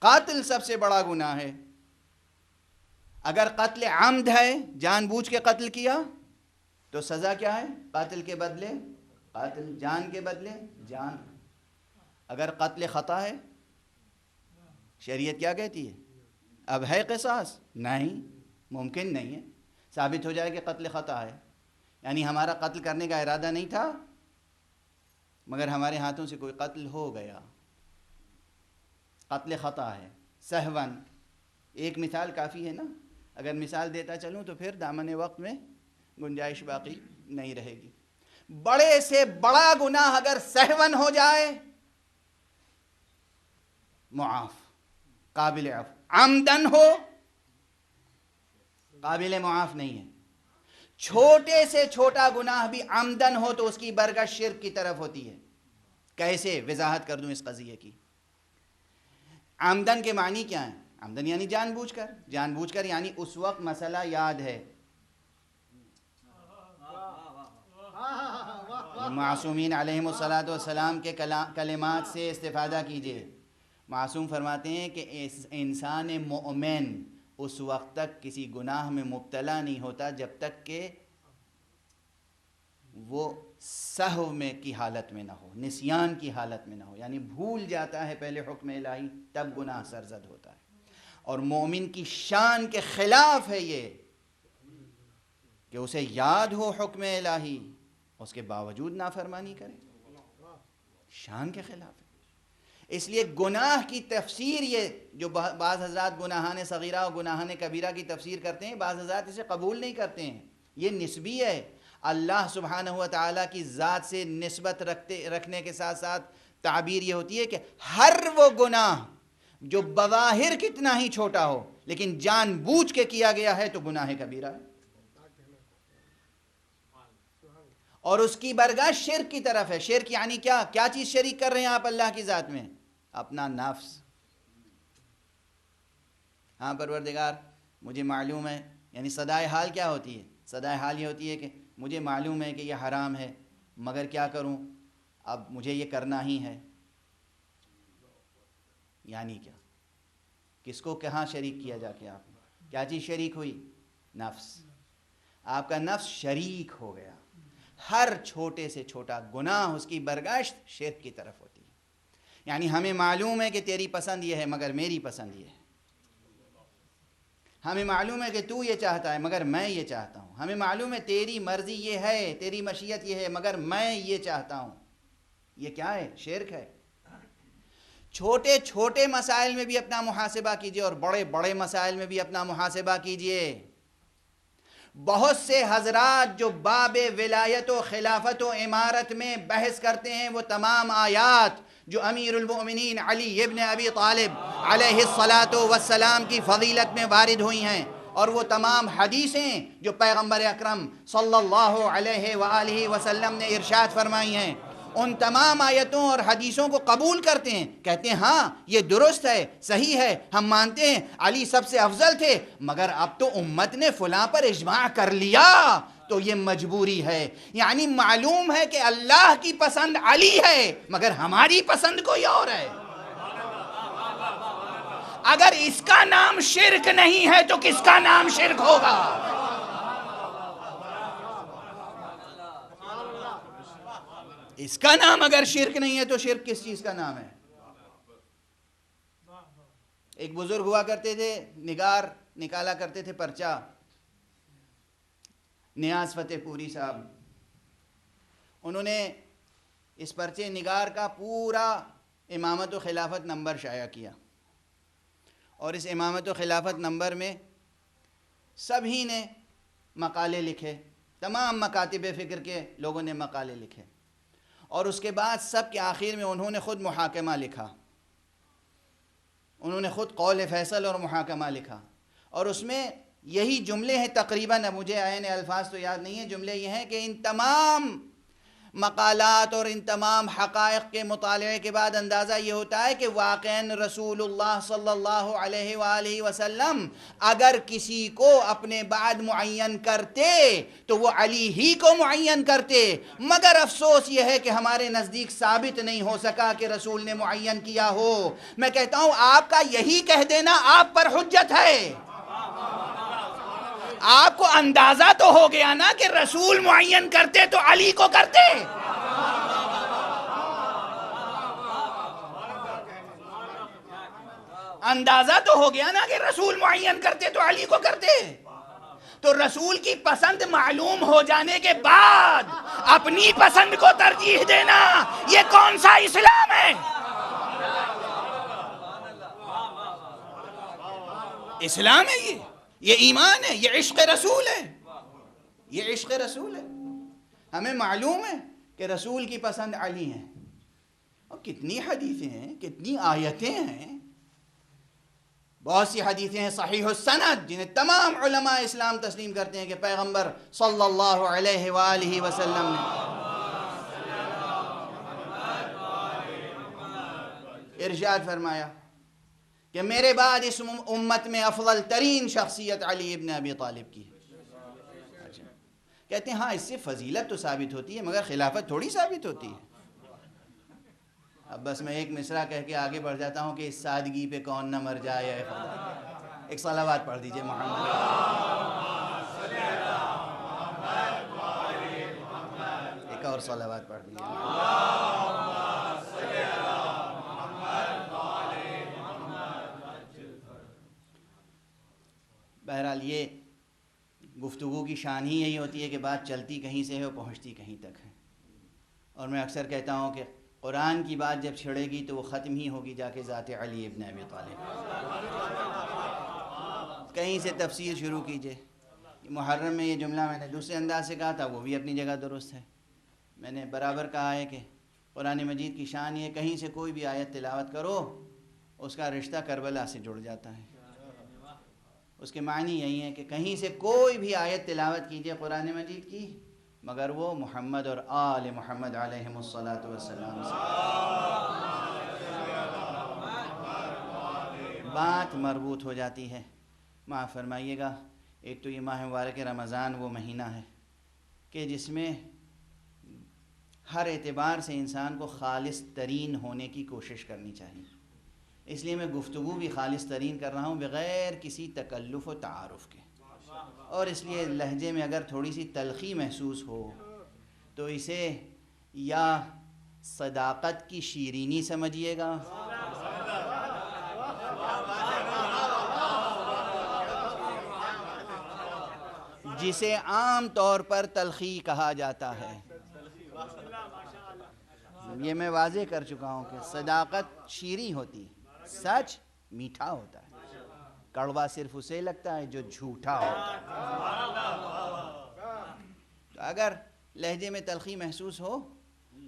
قاتل سب سے بڑا گناہ ہے۔ اگر قتل عمد ہے، جان بوجھ کے قتل کیا تو سزا کیا ہے؟ قاتل کے بدلے قاتل، جان کے بدلے جان۔ اگر قتل خطا ہے، شریعت کیا کہتی ہے؟ اب ہے قصاص؟ نہیں، ممکن نہیں ہے۔ ثابت ہو جائے کہ قتل خطا ہے، یعنی ہمارا قتل کرنے کا ارادہ نہیں تھا مگر ہمارے ہاتھوں سے کوئی قتل ہو گیا، قتل خطا ہے، سہون۔ ایک مثال کافی ہے نا؟ اگر مثال دیتا چلوں تو پھر دامن وقت میں گنجائش باقی نہیں رہے گی۔ بڑے سے بڑا گناہ اگر سہون ہو جائے معاف، قابل عفو، عمدن ہو قابل معاف نہیں ہے۔ چھوٹے سے چھوٹا گناہ بھی عمدن ہو تو اس کی برگشت شرک کی طرف ہوتی ہے۔ کیسے؟ وضاحت کر دوں اس قضیے کی۔ عمدن کے معنی کیا ہیں؟ عمدن یعنی جان بوجھ کر یعنی اس وقت مسئلہ یاد ہے. معصومین علیہم الصلاۃ والسلام کے کلمات سے استفادہ کیجیے. معصوم فرماتے ہیں کہ انسان مومن اس وقت تک کسی گناہ میں مبتلا نہیں ہوتا جب تک کہ وہ سہو میں کی حالت میں نہ ہو، نسیان کی حالت میں نہ ہو، یعنی بھول جاتا ہے پہلے حکم الہی تب گناہ سرزد ہوتا ہے. اور مومن کی شان کے خلاف ہے یہ کہ اسے یاد ہو حکم الہی اس کے باوجود نافرمانی کرے، شان کے خلاف ہے. اس لیے گناہ کی تفسیر یہ جو بعض حضرات گناہان صغیرہ اور گناہان کبیرہ کی تفسیر کرتے ہیں، بعض حضرات اسے قبول نہیں کرتے ہیں. یہ نسبی ہے. اللہ سبحانہ و تعالیٰ کی ذات سے نسبت رکھنے کے ساتھ ساتھ تعبیر یہ ہوتی ہے کہ ہر وہ گناہ جو بظاہر کتنا ہی چھوٹا ہو لیکن جان بوجھ کے کیا گیا ہے تو گناہ کبیرہ ہے. اور اس کی برگاہ شرک کی طرف ہے. شرک یعنی کیا چیز شریک کر رہے ہیں آپ اللہ کی ذات میں؟ اپنا نفس. ہاں پروردگار مجھے معلوم ہے، یعنی صدائے حال کیا ہوتی ہے؟ صدائے حال یہ ہوتی ہے کہ مجھے معلوم ہے کہ یہ حرام ہے مگر کیا کروں، اب مجھے یہ کرنا ہی ہے. یعنی کیا؟ کس کو کہاں شریک کیا جا کے آپ نے؟ کیا چیز شریک ہوئی؟ نفس. آپ کا نفس شریک ہو گیا. ہر چھوٹے سے چھوٹا گناہ اس کی برگشت شرک کی طرف ہوتی ہے. یعنی ہمیں معلوم ہے کہ تیری پسند یہ ہے مگر میری پسند یہ ہے. ہمیں معلوم ہے کہ تو یہ چاہتا ہے مگر میں یہ چاہتا ہوں. ہمیں معلوم ہے تیری مرضی یہ ہے، تیری مشیت یہ ہے مگر میں یہ چاہتا ہوں. یہ کیا ہے؟ شرک ہے. چھوٹے چھوٹے مسائل میں بھی اپنا محاسبہ کیجئے اور بڑے بڑے مسائل میں بھی اپنا محاسبہ کیجئے. بہت سے حضرات جو باب ولایت و خلافت و امارت میں بحث کرتے ہیں وہ تمام آیات جو امیر المؤمنین علی ابن ابی طالب علیہ السلام کی فضیلت میں وارد ہوئی ہیں، اور وہ تمام حدیثیں جو پیغمبر اکرم صلی اللہ علیہ وآلہ وسلم نے ارشاد فرمائی ہیں، ان تمام آیتوں اور حدیثوں کو قبول کرتے ہیں. کہتے ہیں ہاں یہ درست ہے، صحیح ہے، ہم مانتے ہیں علی سب سے افضل تھے مگر اب تو امت نے فلاں پر اجماع کر لیا تو یہ مجبوری ہے. یعنی معلوم ہے کہ اللہ کی پسند علی ہے مگر ہماری پسند کوئی اور ہے. اگر اس کا نام شرک نہیں ہے تو کس کا نام شرک ہوگا؟ اس کا نام اگر شرک نہیں ہے تو شرک کس چیز کا نام ہے؟ ایک بزرگ ہوا کرتے تھے، نگار نکالا کرتے تھے پرچہ، نیاز فتح پوری صاحب. انہوں نے اس پرچے نگار کا پورا امامت و خلافت نمبر شائع کیا، اور اس امامت و خلافت نمبر میں سبھی نے مقالے لکھے، تمام مکاتب فکر کے لوگوں نے مقالے لکھے، اور اس کے بعد سب کے آخر میں انہوں نے خود محاکمہ لکھا. انہوں نے خود قول فیصل اور محاکمہ لکھا، اور اس میں یہی جملے ہیں تقریباً، اب مجھے عین الفاظ تو یاد نہیں ہیں، جملے یہ ہیں کہ ان تمام مقالات اور ان تمام حقائق کے مطالعے کے بعد اندازہ یہ ہوتا ہے کہ واقعاً رسول اللہ صلی اللہ علیہ وآلہ وسلم اگر کسی کو اپنے بعد معین کرتے تو وہ علی ہی کو معین کرتے، مگر افسوس یہ ہے کہ ہمارے نزدیک ثابت نہیں ہو سکا کہ رسول نے معین کیا ہو. میں کہتا ہوں آپ کا یہی کہہ دینا آپ پر حجت ہے. آپ کو اندازہ تو ہو گیا نا کہ رسول معین کرتے تو علی کو کرتے. اندازہ تو ہو گیا نا کہ رسول معین کرتے تو علی کو کرتے. تو رسول کی پسند معلوم ہو جانے کے بعد اپنی پسند کو ترجیح دینا یہ کون سا اسلام ہے؟ اسلام ہے یہ ایمان ہے، یہ عشق رسول ہے، یہ عشق رسول ہے. ہمیں معلوم ہے کہ رسول کی پسند علی ہیں، اور کتنی حدیثیں ہیں، کتنی آیتیں ہیں. بہت سی حدیثیں ہیں صحیح السند جنہیں تمام علماء اسلام تسلیم کرتے ہیں کہ پیغمبر صلی اللہ علیہ وآلہ وسلم نے ارشاد فرمایا کہ میرے بعد اس امت میں افضل ترین شخصیت علی ابن ابی طالب کی ہے. اچھا کہتے ہیں ہاں اس سے فضیلت تو ثابت ہوتی ہے مگر خلافت تھوڑی ثابت ہوتی ہے. اب بس میں ایک مصرع کہہ کے آگے بڑھ جاتا ہوں کہ اس سادگی پہ کون نہ مر جائے اے خدا. ایک صلوات پڑھ دیجئے محمد. ایک اور صلوات پڑھ دیجئے. بہرحال یہ گفتگو کی شان ہی یہی ہوتی ہے کہ بات چلتی کہیں سے ہے اور پہنچتی کہیں تک ہے. اور میں اکثر کہتا ہوں کہ قرآن کی بات جب چھڑے گی تو وہ ختم ہی ہوگی جا کے ذات علی ابن ابی طالب. کہیں سے تفسیر شروع کیجئے. محرم میں یہ جملہ میں نے دوسرے انداز سے کہا تھا وہ بھی اپنی جگہ درست ہے. میں نے برابر کہا ہے کہ قرآن مجید کی شان یہ کہیں سے کوئی بھی آیت تلاوت کرو اس کا رشتہ کربلا سے جڑ جاتا ہے. اس کے معنی یہی ہے کہ کہیں سے کوئی بھی آیت تلاوت کیجئے قرآن مجید کی مگر وہ محمد اور آل محمد علیہم الصلاۃ والسلام سے بات مربوط ہو جاتی ہے. معاف فرمائیے گا ایک تو یہ ماہ مبارک رمضان وہ مہینہ ہے کہ جس میں ہر اعتبار سے انسان کو خالص ترین ہونے کی کوشش کرنی چاہیے. اس لیے میں گفتگو بھی خالص ترین کر رہا ہوں بغیر کسی تکلف و تعارف کے. اور اس لیے لہجے میں اگر تھوڑی سی تلخی محسوس ہو تو اسے یا صداقت کی شیرینی سمجھیے گا جسے عام طور پر تلخی کہا جاتا ہے. یہ میں واضح کر چکا ہوں کہ صداقت شیریں ہوتی ہے سچ میٹھا ہوتا ہے. کڑوا صرف اسے لگتا ہے جو جھوٹا ہوتا ہے. تو اگر لہجے میں تلخی محسوس ہو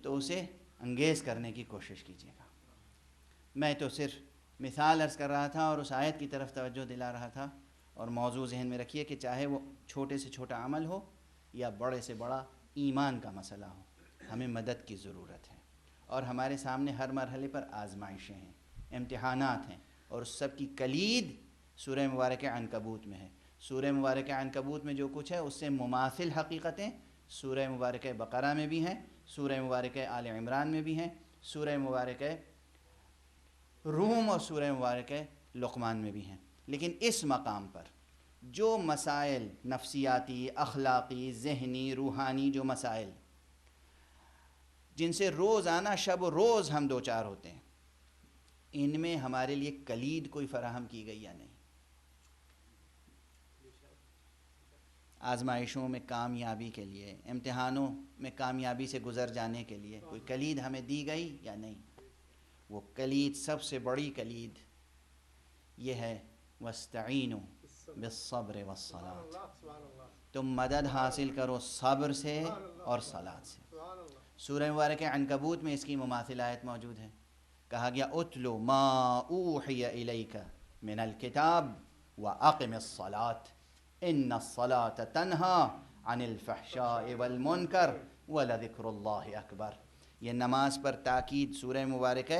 تو اسے انگیز کرنے کی کوشش کیجیے گا. میں تو صرف مثال عرض کر رہا تھا اور اس آیت کی طرف توجہ دلا رہا تھا. اور موضوع ذہن میں رکھیے کہ چاہے وہ چھوٹے سے چھوٹا عمل ہو یا بڑے سے بڑا ایمان کا مسئلہ ہو ہمیں مدد کی ضرورت ہے. اور ہمارے سامنے ہر مرحلے پر آزمائشیں ہیں امتحانات ہیں اور اس سب کی کلید سورہ مبارکہ عنکبوت میں ہے. سورہ مبارکہ عنکبوت میں جو کچھ ہے اس سے مماثل حقیقتیں سورہ مبارکہ بقرہ میں بھی ہیں, سورہ مبارکہ آل عمران میں بھی ہیں, سورہ مبارکہ روم اور سورہ مبارکہ لقمان میں بھی ہیں. لیکن اس مقام پر جو مسائل نفسیاتی, اخلاقی, ذہنی, روحانی جو مسائل جن سے روزانہ شب و روز ہم دو چار ہوتے ہیں ان میں ہمارے لیے کلید کوئی فراہم کی گئی یا نہیں؟ آزمائشوں میں کامیابی کے لیے, امتحانوں میں کامیابی سے گزر جانے کے لیے کوئی کلید ہمیں دی گئی یا نہیں؟ وہ کلید, سب سے بڑی کلید یہ ہے وَاسْتَعِينُوا بِالصَّبْرِ وَالصَّلَاةِ. تم مدد حاصل کرو صبر سے اور صلاۃ سے. سورہ مبارکہ عنکبوت میں اس کی مماثل آیت موجود ہے. کہا گیا اُتْلُ مَا أُوحِيَ إِلَيْكَ مِنَ الْكِتَابِ وَأَقِمِ الصَّلَاةِ إِنَّ الصَّلَاةَ تَنْهَا عَنِ الْفَحْشَاءِ وَالْمُنْكَرِ وَلَذِكْرُ اللَّهِ أَكْبَرُ. یہ نماز پر تاکید سورہ مبارکہ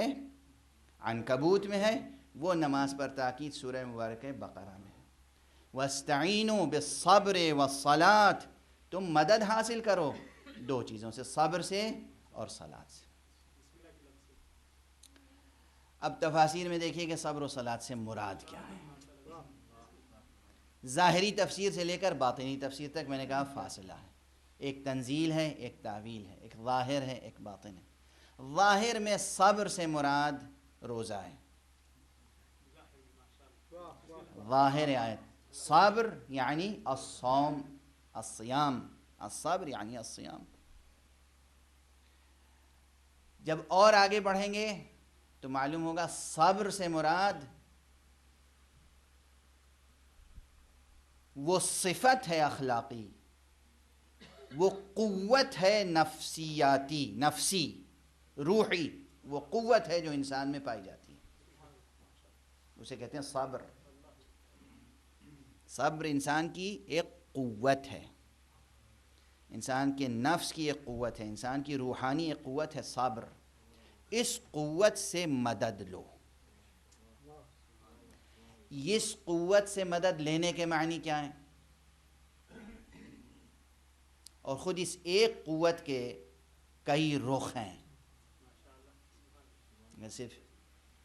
عنکبوت میں ہے, وہ نماز پر تاکید سورہ مبارکہ بقرہ میں ہے. وَاسْتَعِينُوا بِالصَّبْرِ وَالصَّلَاةِ. تم مدد حاصل کرو دو چیزوں سے, صبر سے اور صلاۃ سے. اب تفاسیر میں دیکھیے کہ صبر و صلاۃ سے مراد کیا ہے. ظاہری تفسیر سے لے کر باطنی تفسیر تک میں نے کہا فاصلہ ہے. ایک تنزیل ہے, ایک تعویل ہے, ایک ظاہر ہے, ایک باطن ہے. ظاہر میں صبر سے مراد روزہ ہے. ظاہر آیت صبر یعنی الصوم, الصیام. الصبر یعنی الصیام. جب اور آگے بڑھیں گے تو معلوم ہوگا صبر سے مراد وہ صفت ہے اخلاقی, وہ قوت ہے نفسیاتی, نفسی, روحی, وہ قوت ہے جو انسان میں پائی جاتی ہے, اسے کہتے ہیں صبر. صبر انسان کی ایک قوت ہے, انسان کے نفس کی ایک قوت ہے, انسان کی روحانی ایک قوت ہے صبر. اس قوت سے مدد لو. اس قوت سے مدد لینے کے معنی کیا ہیں؟ اور خود اس ایک قوت کے کئی رخ ہیں. میں صرف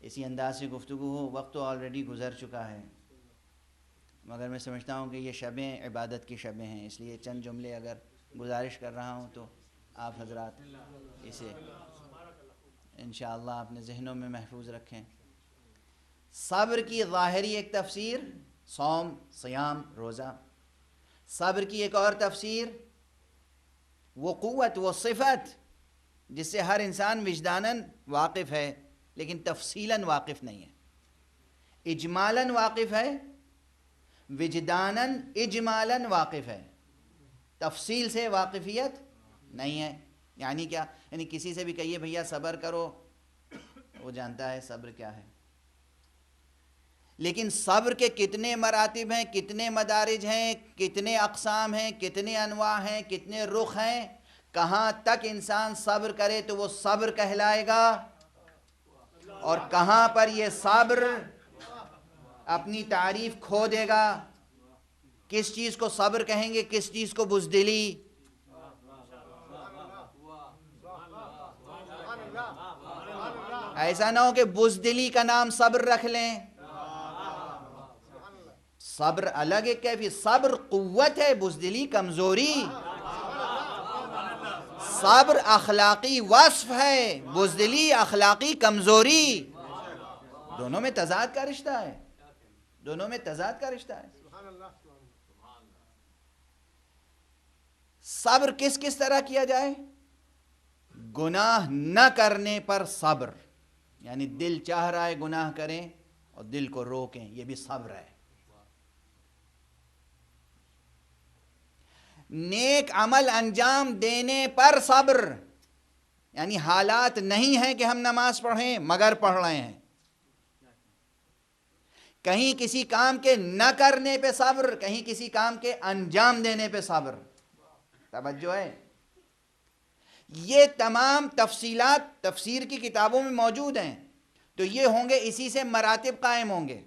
اسی انداز سے گفتگو ہو، وقت تو آلریڈی گزر چکا ہے، مگر میں سمجھتا ہوں کہ یہ شبیں عبادت کی شبیں ہیں، اس لیے چند جملے اگر گزارش کر رہا ہوں تو آپ حضرات اسے انشاءاللہ اپنے ذہنوں میں محفوظ رکھیں. صبر کی ظاہری ایک تفسیر صوم، صیام، روزہ. صبر کی ایک اور تفسیر وہ قوت، وہ صفت جس سے ہر انسان وجداناً واقف ہے لیکن تفصیلاً واقف نہیں ہے. اجمالاً واقف ہے، وجداناً اجمالاً واقف ہے، تفصیل سے واقفیت نہیں ہے. یعنی کیا؟ یعنی کسی سے بھی کہیے بھیا صبر کرو، وہ جانتا ہے صبر کیا ہے، لیکن صبر کے کتنے مراتب ہیں، کتنے مدارج ہیں، کتنے اقسام ہیں، کتنے انواع ہیں، کتنے رخ ہیں، کہاں تک انسان صبر کرے تو وہ صبر کہلائے گا، اور کہاں پر یہ صبر اپنی تعریف کھو دے گا، کس چیز کو صبر کہیں گے، کس چیز کو بزدلی. ایسا نہ ہو کہ بزدلی کا نام صبر رکھ لیں. صبر الگ ایک کیفی، صبر قوت ہے، بزدلی کمزوری. صبر اخلاقی وصف ہے، بزدلی اخلاقی کمزوری. دونوں میں تضاد کا رشتہ ہے، دونوں میں تضاد کا رشتہ ہے. صبر کس کس طرح کیا جائے؟ گناہ نہ کرنے پر صبر، یعنی دل چاہ رہا ہے گناہ کریں اور دل کو روکیں، یہ بھی صبر ہے. نیک عمل انجام دینے پر صبر، یعنی حالات نہیں ہیں کہ ہم نماز پڑھیں مگر پڑھ رہے ہیں. کہیں کسی کام کے نہ کرنے پہ صبر، کہیں کسی کام کے انجام دینے پہ صبر. توجہ ہے. یہ تمام تفصیلات تفسیر کی کتابوں میں موجود ہیں، تو یہ ہوں گے، اسی سے مراتب قائم ہوں گے،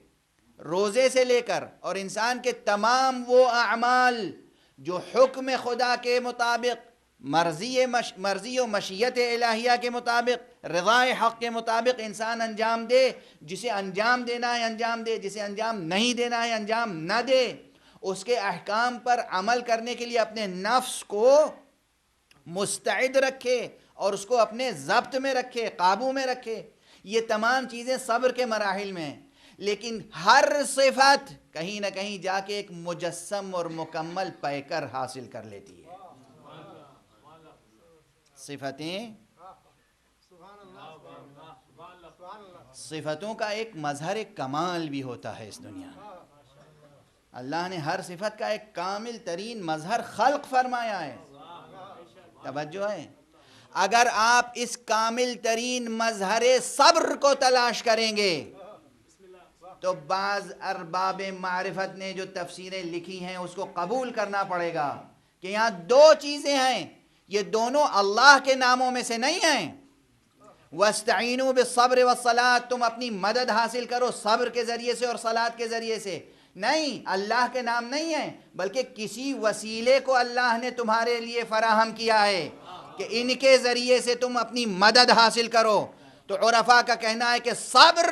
روزے سے لے کر اور انسان کے تمام وہ اعمال جو حکم خدا کے مطابق، مرضی و مشیت الہیہ کے مطابق، رضا حق کے مطابق انسان انجام دے. جسے انجام دینا ہے انجام دے، جسے انجام نہیں دینا ہے انجام نہ دے. اس کے احکام پر عمل کرنے کے لیے اپنے نفس کو مستعد رکھے اور اس کو اپنے ضبط میں رکھے، قابو میں رکھے. یہ تمام چیزیں صبر کے مراحل میں ہیں. لیکن ہر صفت کہیں نہ کہیں جا کے ایک مجسم اور مکمل پیکر حاصل کر لیتی ہے. صفتوں کا ایک مظہر کمال بھی ہوتا ہے اس دنیا میں. اللہ نے ہر صفت کا ایک کامل ترین مظہر خلق فرمایا ہے. توجہ ہے. اگر آپ اس کامل ترین مظہر صبر کو تلاش کریں گے تو بعض ارباب معرفت نے جو تفسیریں لکھی ہیں اس کو قبول کرنا پڑے گا کہ یہاں دو چیزیں ہیں، یہ دونوں اللہ کے ناموں میں سے نہیں ہیں. وَاسْتَعِينُوا بِالصَّبْرِ وَالصَّلَاةِ، تم اپنی مدد حاصل کرو صبر کے ذریعے سے اور صلاۃ کے ذریعے سے. نہیں، اللہ کے نام نہیں ہیں، بلکہ کسی وسیلے کو اللہ نے تمہارے لیے فراہم کیا ہے کہ ان کے ذریعے سے تم اپنی مدد حاصل کرو. تو عرفاء کا کہنا ہے کہ صبر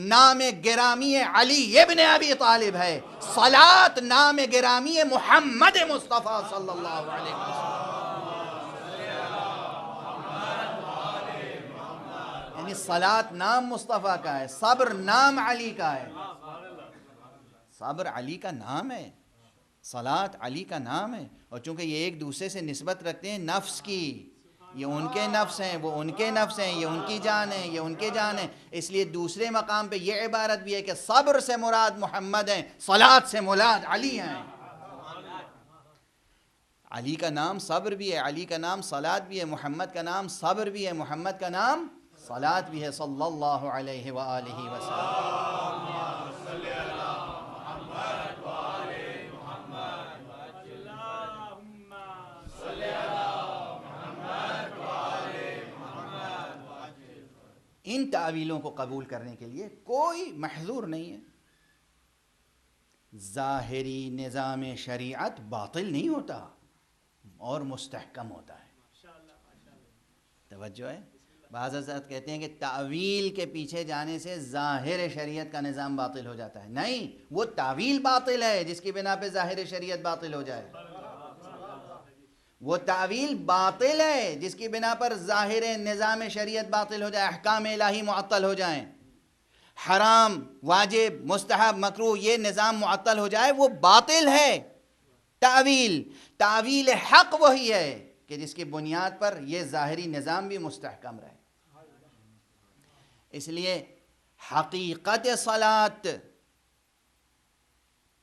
نام گرامی علی ابن ابی طالب ہے، صلاۃ نام گرامی محمد مصطفیٰ صلی اللہ علیہ وسلم. یعنی صلاۃ نام مصطفیٰ کا ہے، صبر نام علی کا ہے. صبر علی کا نام ہے، صلاۃ علی کا نام ہے. اور چونکہ یہ ایک دوسرے سے نسبت رکھتے ہیں نفس کی، یہ ان کے نفس ہیں، وہ ان کے نفس ہیں، یہ ان کی جان ہے، یہ ان کے جان ہے، اس لیے دوسرے مقام پہ یہ عبارت بھی ہے کہ صبر سے مراد محمد ہیں، صلاۃ سے مراد علی ہیں. علی کا نام صبر بھی ہے، علی کا نام صلاۃ بھی ہے، محمد کا نام صبر بھی ہے، محمد کا نام صلاۃ بھی ہے صلی اللہ علیہ وآلہ وسلم. ان تعویلوں کو قبول کرنے کے لیے کوئی محظور نہیں ہے. ظاہری نظام شریعت باطل نہیں ہوتا اور مستحکم ہوتا ہے. توجہ ہے. بعض حضرات کہتے ہیں کہ تعویل کے پیچھے جانے سے ظاہر شریعت کا نظام باطل ہو جاتا ہے. نہیں، وہ تعویل باطل ہے جس کی بنا پہ ظاہر شریعت باطل ہو جائے. وہ تعویل باطل ہے جس کی بنا پر ظاہر نظام شریعت باطل ہو جائے، احکام الہی معطل ہو جائیں، حرام واجب مستحب مکروہ یہ نظام معطل ہو جائے، وہ باطل ہے. تعویل حق وہی ہے کہ جس کی بنیاد پر یہ ظاہری نظام بھی مستحکم رہے. اس لیے حقیقت صلاۃ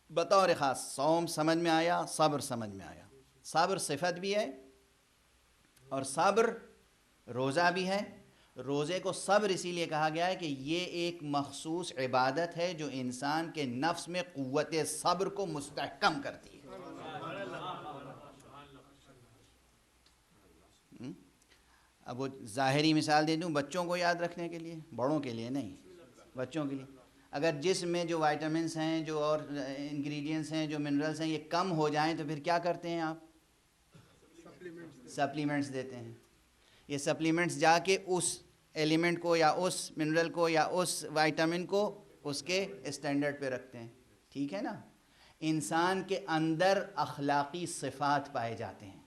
بطور خاص صوم سمجھ میں آیا، صبر سمجھ میں آیا. صبر صفت بھی ہے اور صبر روزہ بھی ہے. روزے کو صبر اسی لیے کہا گیا ہے کہ یہ ایک مخصوص عبادت ہے جو انسان کے نفس میں قوت صبر کو مستحکم کرتی ہے. اب وہ ظاہری مثال دے دوں بچوں کو یاد رکھنے کے لیے، بڑوں کے لیے نہیں، بچوں کے لیے. اگر جسم میں جو وائٹامنس ہیں، جو اور انگریڈینٹس ہیں، جو منرلس ہیں، یہ کم ہو جائیں تو پھر کیا کرتے ہیں آپ؟ سپلیمنٹس دیتے ہیں. یہ سپلیمنٹس جا کے اس ایلیمنٹ کو یا اس منرل کو یا اس وائٹامن کو اس کے اسٹینڈرڈ پہ رکھتے ہیں. ٹھیک ہے نا. انسان کے اندر اخلاقی صفات پائے جاتے ہیں.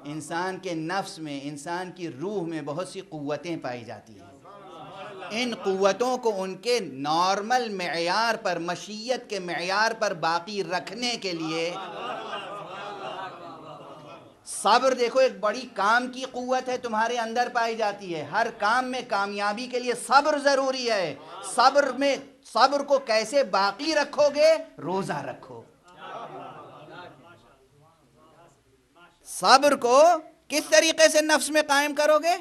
انسان کے نفس میں، انسان کی روح میں بہت سی قوتیں پائی جاتی ہیں. ان قوتوں کو ان کے نارمل معیار پر، مشیت کے معیار پر باقی رکھنے کے لیے صبر، دیکھو ایک بڑی کام کی قوت ہے تمہارے اندر پائی جاتی ہے. ہر کام میں کامیابی کے لیے صبر ضروری ہے. صبر کو کیسے باقی رکھو گے؟ روزہ رکھو. صبر کو کس طریقے سے نفس میں قائم کرو گے؟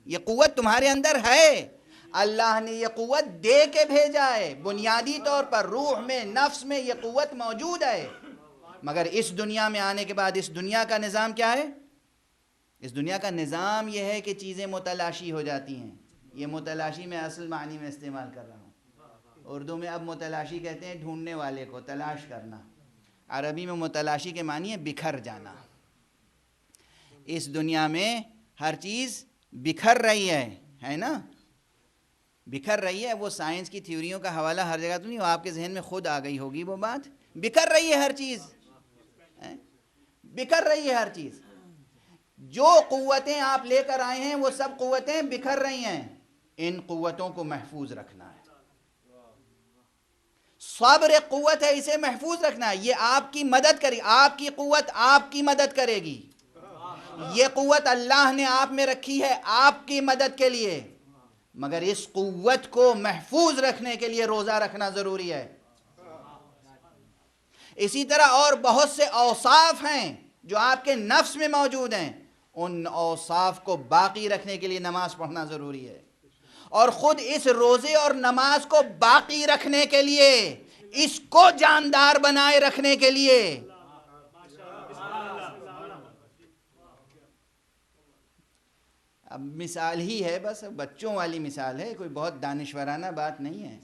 یہ قوت تمہارے اندر ہے، اللہ نے یہ قوت دے کے بھیجا ہے. بنیادی طور پر روح میں، نفس میں یہ قوت موجود ہے. مگر اس دنیا میں آنے کے بعد اس دنیا کا نظام کیا ہے؟ اس دنیا کا نظام یہ ہے کہ چیزیں متلاشی ہو جاتی ہیں. یہ متلاشی میں اصل معنی میں استعمال کر رہا ہوں. اردو میں اب متلاشی کہتے ہیں ڈھونڈنے والے کو، تلاش کرنا. عربی میں متلاشی کے معنی ہے بکھر جانا. اس دنیا میں ہر چیز بکھر رہی ہے نا، بکھر رہی ہے. وہ سائنس کی تھیوریوں کا حوالہ ہر جگہ تو نہیں، وہ آپ کے ذہن میں خود آ گئی ہوگی وہ بات. بکھر رہی ہے ہر چیز، بکھر رہی ہے ہر چیز. جو قوتیں آپ لے کر آئے ہیں وہ سب قوتیں بکھر رہی ہیں. ان قوتوں کو محفوظ رکھنا ہے. صبر ایک قوت ہے، اسے محفوظ رکھنا ہے. یہ آپ کی مدد کرے گی، آپ کی قوت آپ کی مدد کرے گی. یہ قوت اللہ نے آپ میں رکھی ہے آپ کی مدد کے لیے. مگر اس قوت کو محفوظ رکھنے کے لیے روزہ رکھنا ضروری ہے. اسی طرح اور بہت سے اوصاف ہیں جو آپ کے نفس میں موجود ہیں. ان اوصاف کو باقی رکھنے کے لیے نماز پڑھنا ضروری ہے. اور خود اس روزے اور نماز کو باقی رکھنے کے لیے، اس کو جاندار بنائے رکھنے کے لیے اب مثال ہی ہے، بس بچوں والی مثال ہے، کوئی بہت دانشورانہ بات نہیں ہے.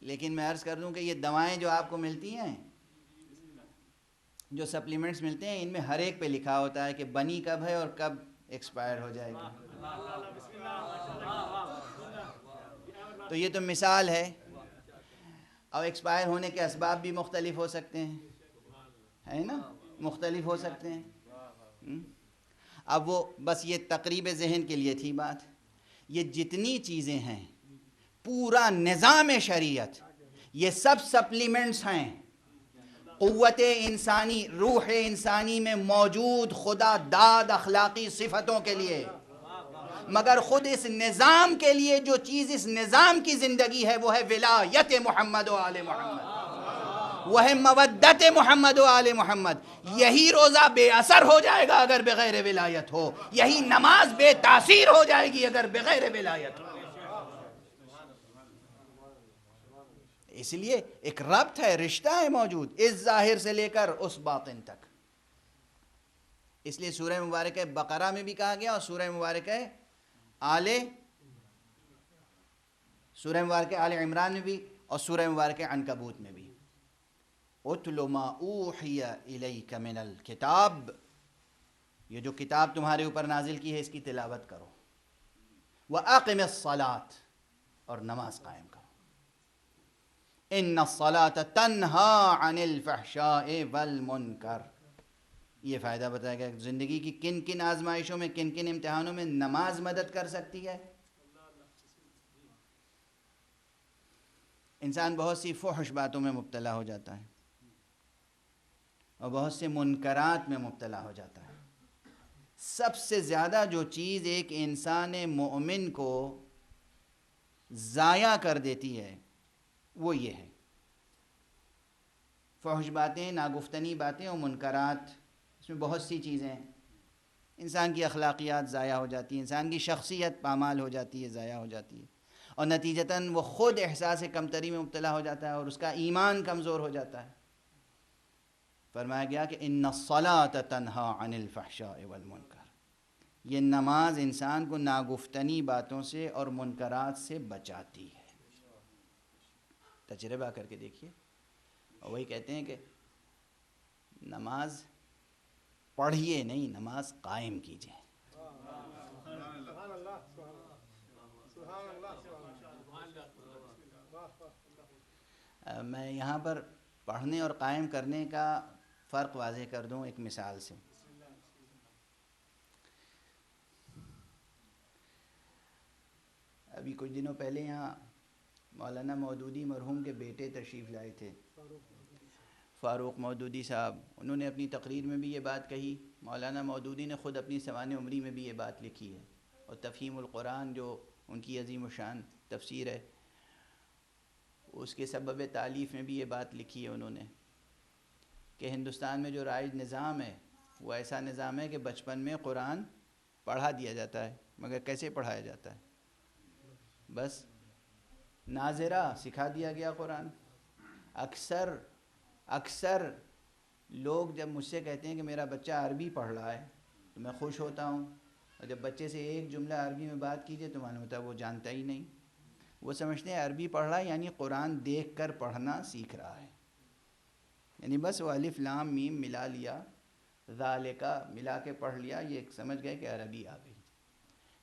لیکن میں عرض کر دوں کہ یہ دوائیں جو آپ کو ملتی ہیں، جو سپلیمنٹس ملتے ہیں، ان میں ہر ایک پہ لکھا ہوتا ہے کہ بنی کب ہے اور کب ایکسپائر ہو جائے گی. تو یہ تو مثال ہے. اور ایکسپائر ہونے کے اسباب بھی مختلف ہو سکتے ہیں، ہے نا، مختلف ہو سکتے ہیں. اب وہ بس یہ تقریب ذہن کے لیے تھی بات. یہ جتنی چیزیں ہیں، پورا نظام شریعت، یہ سب سپلیمنٹس ہیں قوت انسانی، روح انسانی میں موجود خدا داد اخلاقی صفتوں کے لیے. مگر خود اس نظام کے لیے جو چیز اس نظام کی زندگی ہے وہ ہے ولایت محمد و آل محمد، وہ ہے مودت محمد و آل محمد. یہی روزہ بے اثر ہو جائے گا اگر بغیر ولایت ہو. یہی نماز بے تاثیر ہو جائے گی اگر بغیر ولایت ہو. اس لیے ایک ربط ہے، رشتہ ہے موجود اس ظاہر سے لے کر اس باطن تک. اس لیے سورہ مبارکہ بقرہ میں بھی کہا گیا اور سورہ مبارکہ آل عمران میں بھی اور سورہ مبارک عنکبوت میں بھی اتل ما اوحی الیک من الکتاب، یہ جو کتاب تمہارے اوپر نازل کی ہے اس کی تلاوت کرو، وَأَقِمِ الصَّلَاةَ، اور نماز قائم کرو، إِنَّ الصَّلَاةَ تَنْهَا عَنِ الْفَحْشَاءِ وَالْمُنْكَرِ۔ یہ فائدہ بتایا گیا کہ زندگی کی کن کن آزمائشوں میں، کن کن امتحانوں میں نماز مدد کر سکتی ہے۔ انسان بہت سی فحش باتوں میں مبتلا ہو جاتا ہے اور بہت سے منکرات میں مبتلا ہو جاتا ہے۔ سب سے زیادہ جو چیز ایک انسان مومن کو ضائع کر دیتی ہے وہ یہ ہے، فحش باتیں، ناگفتنی باتیں اور منکرات۔ اس میں بہت سی چیزیں ہیں، انسان کی اخلاقیات ضائع ہو جاتی ہیں، انسان کی شخصیت پامال ہو جاتی ہے، ضائع ہو جاتی ہے، اور نتیجتاً وہ خود احساس کمتری میں مبتلا ہو جاتا ہے اور اس کا ایمان کمزور ہو جاتا ہے۔ فرمایا گیا کہ ان الصلاۃ تنہا عن الفحشاء والمنکر، یہ نماز انسان کو ناگفتنی باتوں سے اور منکرات سے بچاتی ہے۔ تجربہ کر کے دیکھیے، اور وہی کہتے ہیں کہ نماز پڑھیے نہیں، نماز قائم کیجیے۔ میں یہاں پر پڑھنے اور قائم کرنے کا فرق واضح کر دوں ایک مثال سے۔ ابھی کچھ دنوں پہلے یہاں مولانا مودودی مرحوم کے بیٹے تشریف لائے تھے، فاروق مودودی صاحب۔ انہوں نے اپنی تقریر میں بھی یہ بات کہی، مولانا مودودی نے خود اپنی سوانح عمری میں بھی یہ بات لکھی ہے، اور تفہیم القرآن جو ان کی عظیم الشان تفسیر ہے اس کے سبب تالیف میں بھی یہ بات لکھی ہے انہوں نے، کہ ہندوستان میں جو رائج نظام ہے وہ ایسا نظام ہے کہ بچپن میں قرآن پڑھا دیا جاتا ہے، مگر کیسے پڑھایا جاتا ہے؟ بس ناظرہ سکھا دیا گیا قرآن۔ اکثر لوگ جب مجھ سے کہتے ہیں کہ میرا بچہ عربی پڑھ رہا ہے تو میں خوش ہوتا ہوں، اور جب بچے سے ایک جملہ عربی میں بات کیجئے تو معلوم ہوتا ہے وہ جانتا ہی نہیں۔ وہ سمجھتے ہیں عربی پڑھ رہا ہے یعنی قرآن دیکھ کر پڑھنا سیکھ رہا ہے، یعنی بس وہ الف لام میم ملا لیا، ذالکا ملا کے پڑھ لیا، یہ سمجھ گئے کہ عربی آ گئی۔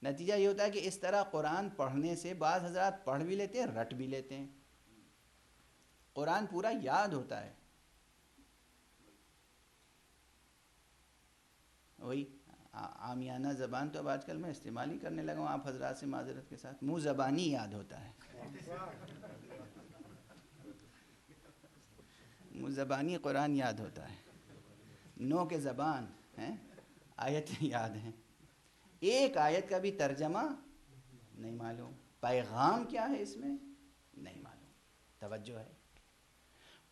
نتیجہ یہ ہوتا ہے کہ اس طرح قرآن پڑھنے سے بعض حضرات پڑھ بھی لیتے ہیں، رٹ بھی لیتے ہیں، قرآن پورا یاد ہوتا ہے۔ وہی عامیانہ زبان تو اب آج کل میں استعمال ہی کرنے لگا ہوں آپ حضرات سے معذرت کے ساتھ، منہ زبانی یاد ہوتا ہے، منہ زبانی قرآن یاد ہوتا ہے، نو کے زبان ہیں، آیتیں یاد ہیں، ایک آیت کا بھی ترجمہ نہیں معلوم، پیغام کیا ہے اس میں نہیں معلوم۔ توجہ ہے،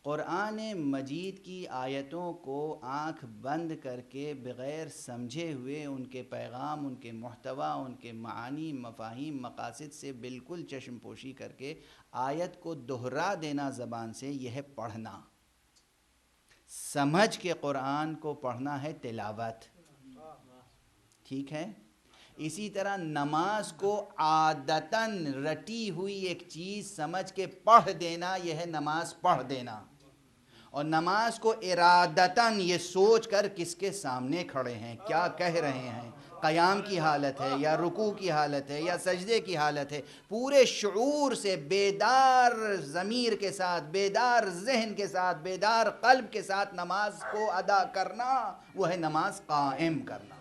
قرآن مجید کی آیتوں کو آنکھ بند کر کے بغیر سمجھے ہوئے ان کے پیغام، ان کے محتویٰ، ان کے معانی، مفاہیم، مقاصد سے بالکل چشم پوشی کر کے آیت کو دہرا دینا زبان سے، یہ ہے پڑھنا۔ سمجھ کے قرآن کو پڑھنا ہے تلاوت، ٹھیک ہے؟ اسی طرح نماز کو عادتاً رٹی ہوئی ایک چیز سمجھ کے پڑھ دینا، یہ ہے نماز پڑھ دینا، اور نماز کو ارادتاً یہ سوچ کر کس کے سامنے کھڑے ہیں، کیا کہہ رہے ہیں، قیام کی حالت ہے یا رکوع کی حالت ہے یا سجدے کی حالت ہے، پورے شعور سے بیدار ضمیر کے ساتھ، بیدار ذہن کے ساتھ، بیدار قلب کے ساتھ نماز کو ادا کرنا، وہ ہے نماز قائم کرنا۔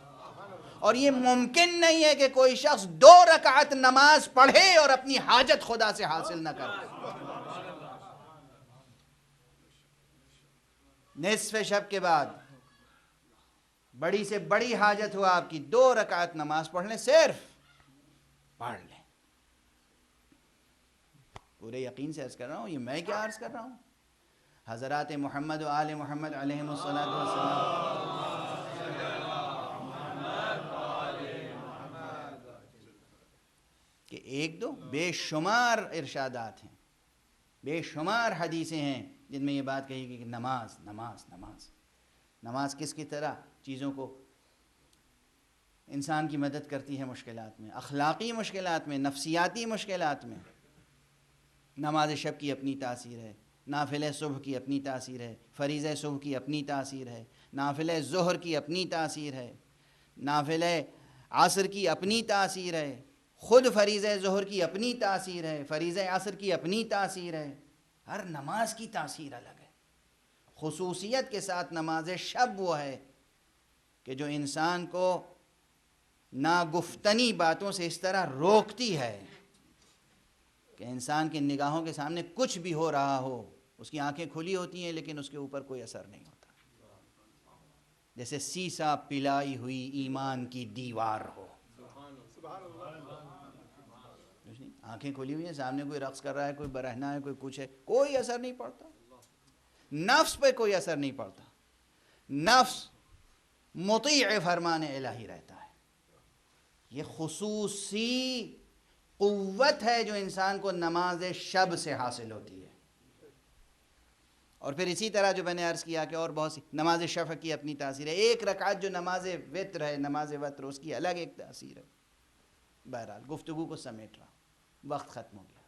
اور یہ ممکن نہیں ہے کہ کوئی شخص 2 رکعت نماز پڑھے اور اپنی حاجت خدا سے حاصل نہ کرے۔ نصف شب کے بعد بڑی سے بڑی حاجت ہو آپ کی، 2 رکعت نماز پڑھ لیں، صرف پڑھ لیں۔ پورے یقین سے عرض کر رہا ہوں، یہ میں کیا عرض کر رہا ہوں، حضرات محمد و آل محمد علیہم الصلاۃ والسلام کہ ایک دو بے شمار ارشادات ہیں، بے شمار حدیثیں ہیں جن میں یہ بات کہی گئی کہ نماز نماز نماز نماز کس کی طرح چیزوں کو انسان کی مدد کرتی ہے، مشکلات میں، اخلاقی مشکلات میں، نفسیاتی مشکلات میں، نماز شب کی اپنی تاثیر ہے، نافلہ صبح کی اپنی تاثیر ہے، فریضہ صبح کی اپنی تاثیر ہے، نافلہ ظہر کی اپنی تاثیر ہے، نافلہ عصر کی اپنی تاثیر ہے، خود فریضہ ظہر کی اپنی تاثیر ہے، فریضہ عصر کی اپنی تاثیر ہے، ہر نماز کی تاثیر الگ ہے۔ خصوصیت کے ساتھ نماز شب وہ ہے کہ جو انسان کو ناگفتنی باتوں سے اس طرح روکتی ہے کہ انسان کی نگاہوں کے سامنے کچھ بھی ہو رہا ہو، اس کی آنکھیں کھلی ہوتی ہیں لیکن اس کے اوپر کوئی اثر نہیں ہوتا، جیسے سیسا پلائی ہوئی ایمان کی دیوار ہو۔ آنکھیں کھلی ہوئی ہیں، سامنے کوئی رقص کر رہا ہے، کوئی برہنہ ہے، کوئی کچھ ہے، کوئی اثر نہیں پڑتا، نفس پہ کوئی اثر نہیں پڑتا، نفس مطیع فرمان الہی رہتا ہے۔ یہ خصوصی قوت ہے جو انسان کو نماز شب سے حاصل ہوتی ہے۔ اور پھر اسی طرح جو میں نے عرض کیا کہ اور بہت سی نماز شفع کی اپنی تاثیر ہے، ایک رکعت جو نماز وتر ہے، نماز وتر، اس کی الگ ایک تاثیر ہے۔ بہرحال گفتگو کو سمیٹ رہا، وقت ختم ہو گیا۔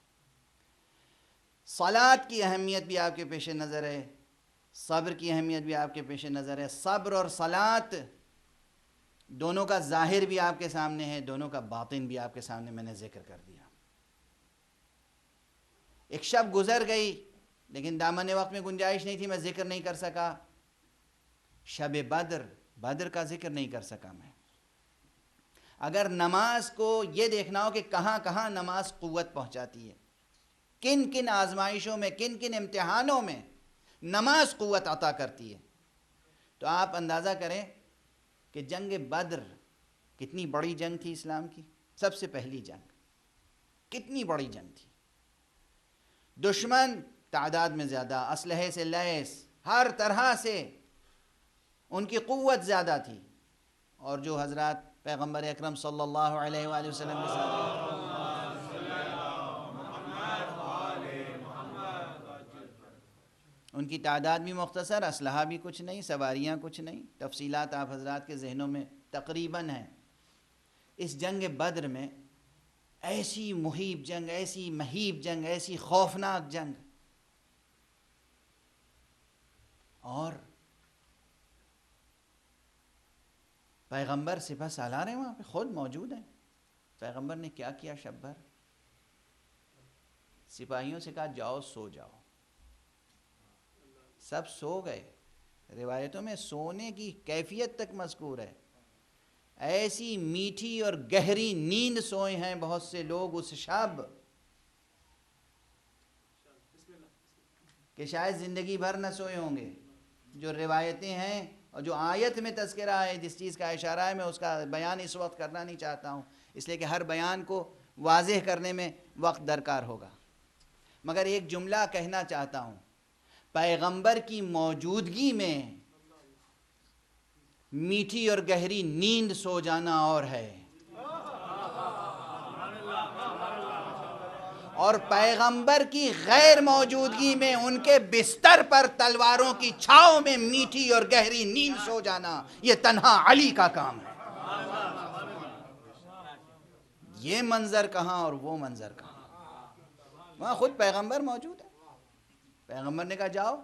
صلاۃ کی اہمیت بھی آپ کے پیش نظر ہے، صبر کی اہمیت بھی آپ کے پیش نظر ہے۔ صبر اور صلاۃ دونوں کا ظاہر بھی آپ کے سامنے ہے، دونوں کا باطن بھی آپ کے سامنے میں نے ذکر کر دیا۔ ایک شب گزر گئی لیکن دامن وقت میں گنجائش نہیں تھی، میں ذکر نہیں کر سکا۔ شب بدر کا ذکر نہیں کر سکا میں۔ اگر نماز کو یہ دیکھنا ہو کہ کہاں کہاں نماز قوت پہنچاتی ہے، کن کن آزمائشوں میں، کن کن امتحانوں میں نماز قوت عطا کرتی ہے، تو آپ اندازہ کریں کہ جنگ بدر کتنی بڑی جنگ تھی اسلام کی، سب سے پہلی جنگ، کتنی بڑی جنگ تھی۔ دشمن تعداد میں زیادہ، اسلحے سے لیس، ہر طرح سے ان کی قوت زیادہ تھی، اور جو حضرات پیغمبر اکرم صلی اللہ علیہ وآلہ وسلم کے ساتھ ان کی تعداد بھی مختصر، اسلحہ بھی کچھ نہیں، سواریاں کچھ نہیں، تفصیلات آپ حضرات کے ذہنوں میں تقریباً ہیں۔ اس جنگ بدر میں ایسی مہیب جنگ، ایسی مہیب جنگ، ایسی خوفناک جنگ، اور پیغمبر سپہ سالار ہیں وہاں پہ، خود موجود ہیں۔ پیغمبر نے کیا کیا شب بھر؟ سپاہیوں سے کہا جاؤ سو جاؤ، سب سو گئے۔ روایتوں میں سونے کی کیفیت تک مذکور ہے، ایسی میٹھی اور گہری نیند سوئے ہیں بہت سے لوگ اس شب کہ شاید زندگی بھر نہ سوئے ہوں گے۔ جو روایتیں ہیں اور جو آیت میں تذکرہ ہے، جس چیز کا اشارہ ہے، میں اس کا بیان اس وقت کرنا نہیں چاہتا ہوں، اس لیے کہ ہر بیان کو واضح کرنے میں وقت درکار ہوگا، مگر ایک جملہ کہنا چاہتا ہوں۔ پیغمبر کی موجودگی میں میٹھی اور گہری نیند سو جانا اور ہے، اور پیغمبر کی غیر موجودگی میں ان کے بستر پر تلواروں کی چھاؤں میں میٹھی اور گہری نیند سو جانا، یہ تنہا علی کا کام ہے۔ یہ منظر کہاں اور وہ منظر کہاں؟ وہاں خود پیغمبر موجود ہے۔ پیغمبر نے کہا جاؤ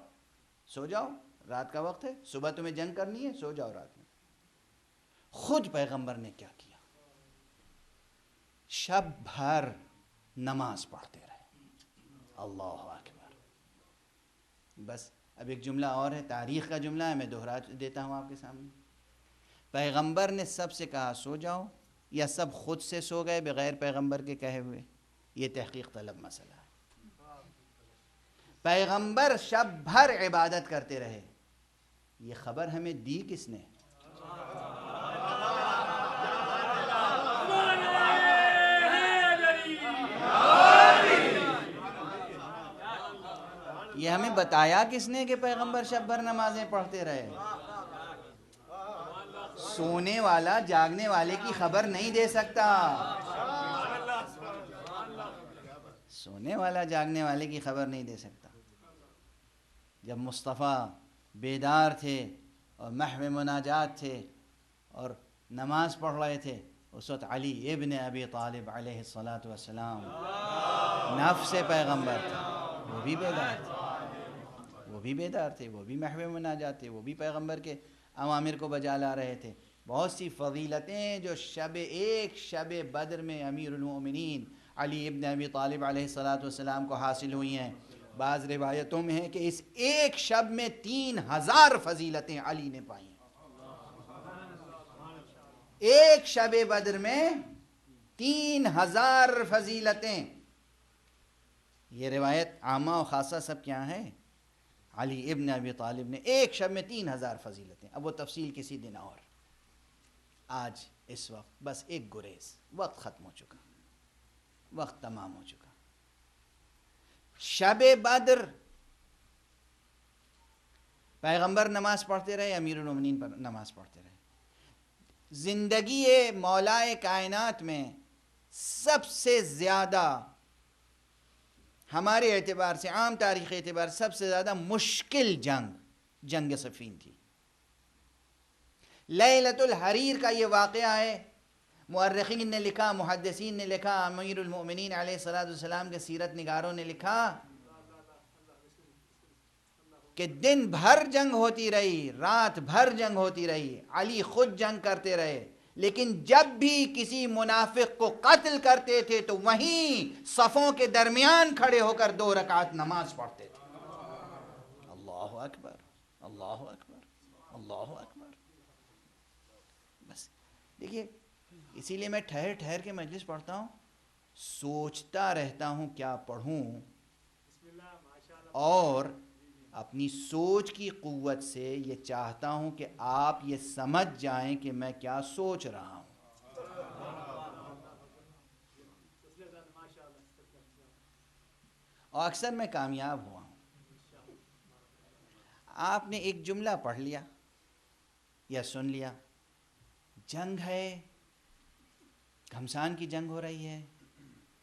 سو جاؤ، رات کا وقت ہے، صبح تمہیں جنگ کرنی ہے، سو جاؤ رات میں۔ خود پیغمبر نے کیا کیا؟ شب بھر نماز پڑھتے رہے۔ اللہ اکبر۔ بس اب ایک جملہ اور ہے، تاریخ کا جملہ ہے، میں دہرا دیتا ہوں آپ کے سامنے۔ پیغمبر نے سب سے کہا سو جاؤ، یا سب خود سے سو گئے بغیر پیغمبر کے کہے ہوئے؟ یہ تحقیق طلب مسئلہ ہے۔ پیغمبر شب بھر عبادت کرتے رہے، یہ خبر ہمیں دی کس نے؟ یہ ہمیں بتایا کس نے کہ پیغمبر شب بھر نمازیں پڑھتے رہے؟ سونے والا جاگنے والے کی خبر نہیں دے سکتا، سونے والا جاگنے والے کی خبر نہیں دے سکتا۔ جب مصطفیٰ بیدار تھے اور محو مناجات تھے اور نماز پڑھ رہے تھے، اس وقت علی ابن ابی طالب علیہ الصلاۃ والسلام نفس پیغمبر تھا۔ وہ بھی بیدار تھے، وہ بھی بیدار تھے، وہ بھی محو مناجات تھے، وہ بھی پیغمبر کے اوامر کو بجا لا رہے تھے۔ بہت سی فضیلتیں جو شب بدر میں امیر المؤمنین علی ابن ابی طالب علیہ السلام کو حاصل ہوئی ہیں۔ بعض روایتوں میں ہے کہ اس ایک شب میں 3000 فضیلتیں علی نے پائی ہیں۔ ایک شب بدر میں 3000 فضیلتیں۔ یہ روایت عامہ و خاصہ سب کیا ہے؟ علی ابن ابی طالب نے ایک شب میں 3000 فضیلتیں۔ اب وہ تفصیل کسی دن اور۔ آج اس وقت بس ایک گریز، وقت ختم ہو چکا، وقت تمام ہو چکا۔ شب بدر پیغمبر نماز پڑھتے رہے، امیر المومنین پر نماز پڑھتے رہے۔ زندگی مولائے کائنات میں سب سے زیادہ ہمارے اعتبار سے، عام تاریخ اعتبار سب سے زیادہ مشکل جنگ صفین تھی۔ لیلۃ الحریر کا یہ واقعہ ہے، مؤرخین نے لکھا، محدثین نے لکھا، امیر المؤمنین علیہ السلام کے سیرت نگاروں نے لکھا کہ دن بھر جنگ ہوتی رہی، رات بھر جنگ ہوتی رہی، علی خود جنگ کرتے رہے، لیکن جب بھی کسی منافق کو قتل کرتے تھے تو وہیں صفوں کے درمیان کھڑے ہو کر 2 رکعت نماز پڑھتے تھے۔ اللہ اکبر، اللہ اکبر، اللہ اکبر۔ بس دیکھیے، اسی لیے میں ٹھہر ٹھہر کے مجلس پڑھتا ہوں، سوچتا رہتا ہوں کیا پڑھوں، اور اپنی سوچ کی قوت سے یہ چاہتا ہوں کہ آپ یہ سمجھ جائیں کہ میں کیا سوچ رہا ہوں۔ اور اکثر میں کامیاب ہوا ہوں۔ آپ نے ایک جملہ پڑھ لیا یا سن لیا، جنگ ہے، گھمسان کی جنگ ہو رہی ہے،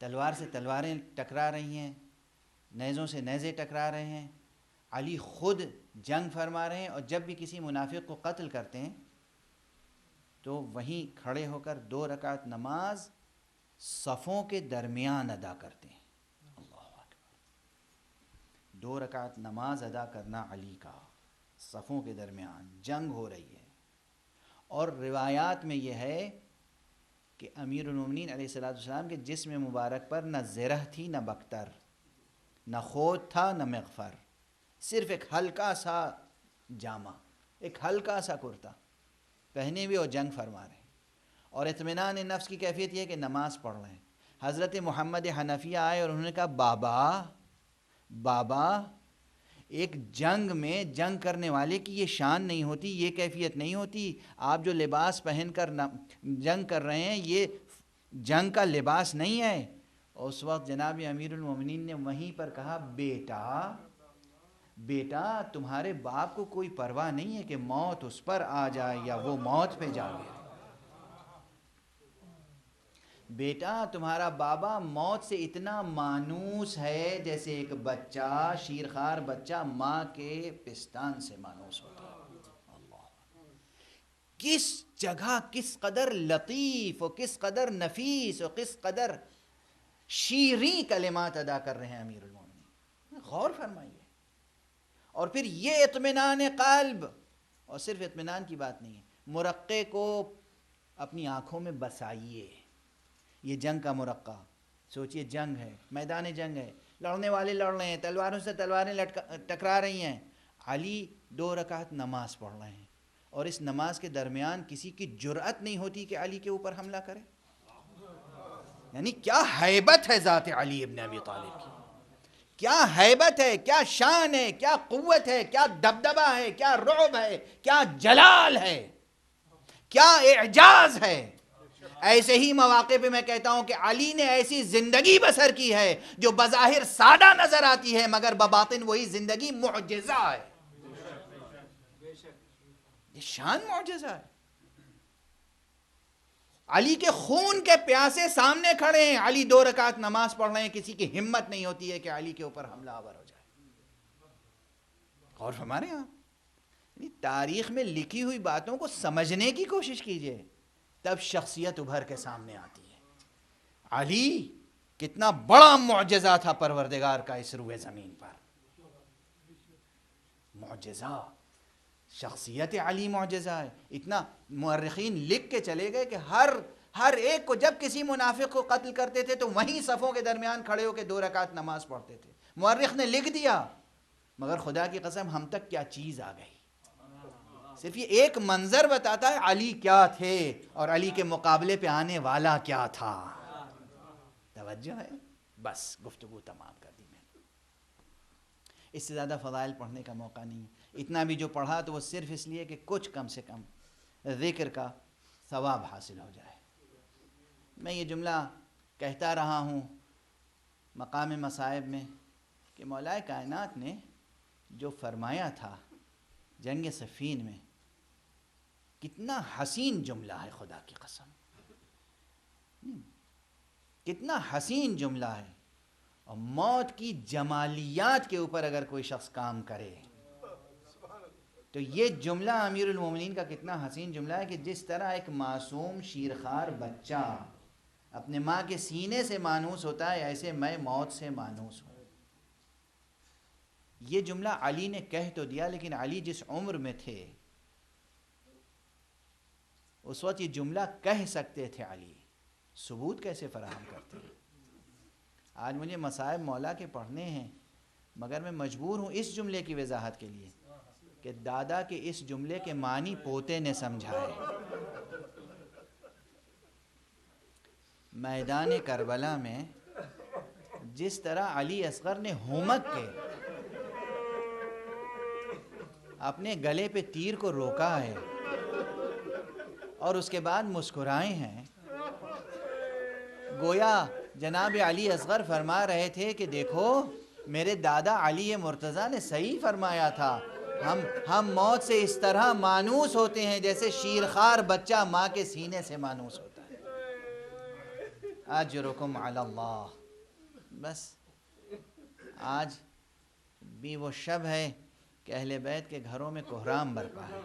تلوار سے تلواریں ٹکرا رہی ہیں، نیزوں سے نیزے ٹکرا رہے ہیں، علی خود جنگ فرما رہے ہیں، اور جب بھی کسی منافق کو قتل کرتے ہیں تو وہیں کھڑے ہو کر 2 رکعت نماز صفوں کے درمیان ادا کرتے ہیں۔ اللہ اکبر، 2 رکعت نماز ادا کرنا علی کا صفوں کے درمیان، جنگ ہو رہی ہے۔ اور روایات میں یہ ہے کہ امیر المومنین علیہ السلام کے جسم مبارک پر نہ زرہ تھی، نہ بختر، نہ خود تھا، نہ مغفر، صرف ایک ہلکا سا جامہ، ایک ہلکا سا کرتا پہنے ہوئے اور جنگ فرما رہے ہیں، اور اطمینان نفس کی کیفیت یہ ہے کہ نماز پڑھ رہے ہیں۔ حضرت محمد حنفیہ آئے اور انہوں نے کہا، بابا ایک جنگ میں جنگ کرنے والے کی یہ شان نہیں ہوتی، یہ کیفیت نہیں ہوتی، آپ جو لباس پہن کر جنگ کر رہے ہیں یہ جنگ کا لباس نہیں ہے۔ اور اس وقت جناب امیر المومنین نے وہیں پر کہا، بیٹا تمہارے باپ کو کوئی پرواہ نہیں ہے کہ موت اس پر آ جائے یا وہ موت پہ جا گیا، بیٹا تمہارا بابا موت سے اتنا مانوس ہے جیسے ایک بچہ، شیرخوار بچہ ماں کے پستان سے مانوس ہوتا ہے۔ اللہ، کس جگہ کس قدر لطیف اور کس قدر نفیس اور کس قدر شیریں کلمات ادا کر رہے ہیں امیر المومنین، غور فرمائیے۔ اور پھر یہ اطمینان قلب، اور صرف اطمینان کی بات نہیں ہے، مرقع کو اپنی آنکھوں میں بسائیے، یہ جنگ کا مرقع، سوچئے جنگ ہے، میدان جنگ ہے، لڑنے والے لڑ رہے ہیں، تلواروں سے تلواریں ٹکرا رہی ہیں، علی 2 رکعت نماز پڑھ رہے ہیں، اور اس نماز کے درمیان کسی کی جرأت نہیں ہوتی کہ علی کے اوپر حملہ کرے۔ یعنی کیا ہیبت ہے ذات علی ابن ابی طالب کی، کیا ہیبت ہے، کیا شان ہے، کیا قوت ہے، کیا دبدبہ ہے، کیا رعب ہے، کیا جلال ہے، کیا اعجاز ہے۔ ایسے ہی مواقع پہ میں کہتا ہوں کہ علی نے ایسی زندگی بسر کی ہے جو بظاہر سادہ نظر آتی ہے مگر بباطن وہی زندگی معجزہ ہے، یہ شان معجزہ ہے۔ علی کے خون کے پیاسے سامنے کھڑے ہیں، علی 2 رکعت نماز پڑھ رہے ہیں، کسی کی ہمت نہیں ہوتی ہے کہ علی کے اوپر حملہ آور ہو جائے۔ اور ہمارے ہاں تاریخ میں لکھی ہوئی باتوں کو سمجھنے کی کوشش کیجئے، تب شخصیت ابھر کے سامنے آتی ہے۔ علی کتنا بڑا معجزہ تھا پروردگار کا اس روئے زمین پر. معجزہ، شخصیت علی معجزہ ہے. اتنا مورخین لکھ کے چلے گئے کہ ہر ایک کو جب کسی منافق کو قتل کرتے تھے تو وہیں صفوں کے درمیان کھڑے ہو کے 2 رکعت نماز پڑھتے تھے. مورخ نے لکھ دیا، مگر خدا کی قسم ہم تک کیا چیز آ گئی. صرف یہ ایک منظر بتاتا ہے علی کیا تھے اور علی کے مقابلے پہ آنے والا کیا تھا. توجہ ہے؟ بس گفتگو تمام کر دی میں نے. اس سے زیادہ فضائل پڑھنے کا موقع نہیں. اتنا بھی جو پڑھا تو وہ صرف اس لیے کہ کچھ کم سے کم ذکر کا ثواب حاصل ہو جائے. میں یہ جملہ کہتا رہا ہوں مقام مصائب میں کہ مولا کائنات نے جو فرمایا تھا جنگ صفین میں، کتنا حسین جملہ ہے خدا کی قسم، کتنا حسین جملہ ہے. اور موت کی جمالیات کے اوپر اگر کوئی شخص کام کرے تو یہ جملہ امیر المومنین کا کتنا حسین جملہ ہے کہ جس طرح ایک معصوم شیرخوار بچہ اپنے ماں کے سینے سے مانوس ہوتا ہے، ایسے میں موت سے مانوس ہوں. یہ جملہ علی نے کہہ تو دیا، لیکن علی جس عمر میں تھے اس وقت یہ جملہ کہہ سکتے تھے. علی ثبوت کیسے فراہم کرتے ہیں؟ آج مجھے مصائب مولا کے پڑھنے ہیں، مگر میں مجبور ہوں اس جملے کی وضاحت کے لیے کہ دادا کے اس جملے کے معنی پوتے نے سمجھائے. میدان کربلا میں جس طرح علی اصغر نے ہومک کے اپنے گلے پہ تیر کو روکا ہے اور اس کے بعد مسکرائے ہیں، گویا جناب علی اصغر فرما رہے تھے کہ دیکھو میرے دادا علی مرتضیٰ نے صحیح فرمایا تھا، ہم موت سے اس طرح مانوس ہوتے ہیں جیسے شیرخوار بچہ ماں کے سینے سے مانوس ہوتا ہے. اجرکم علی اللہ. بس آج بھی وہ شب ہے کہ اہل بیت کے گھروں میں کوہرام برپا ہے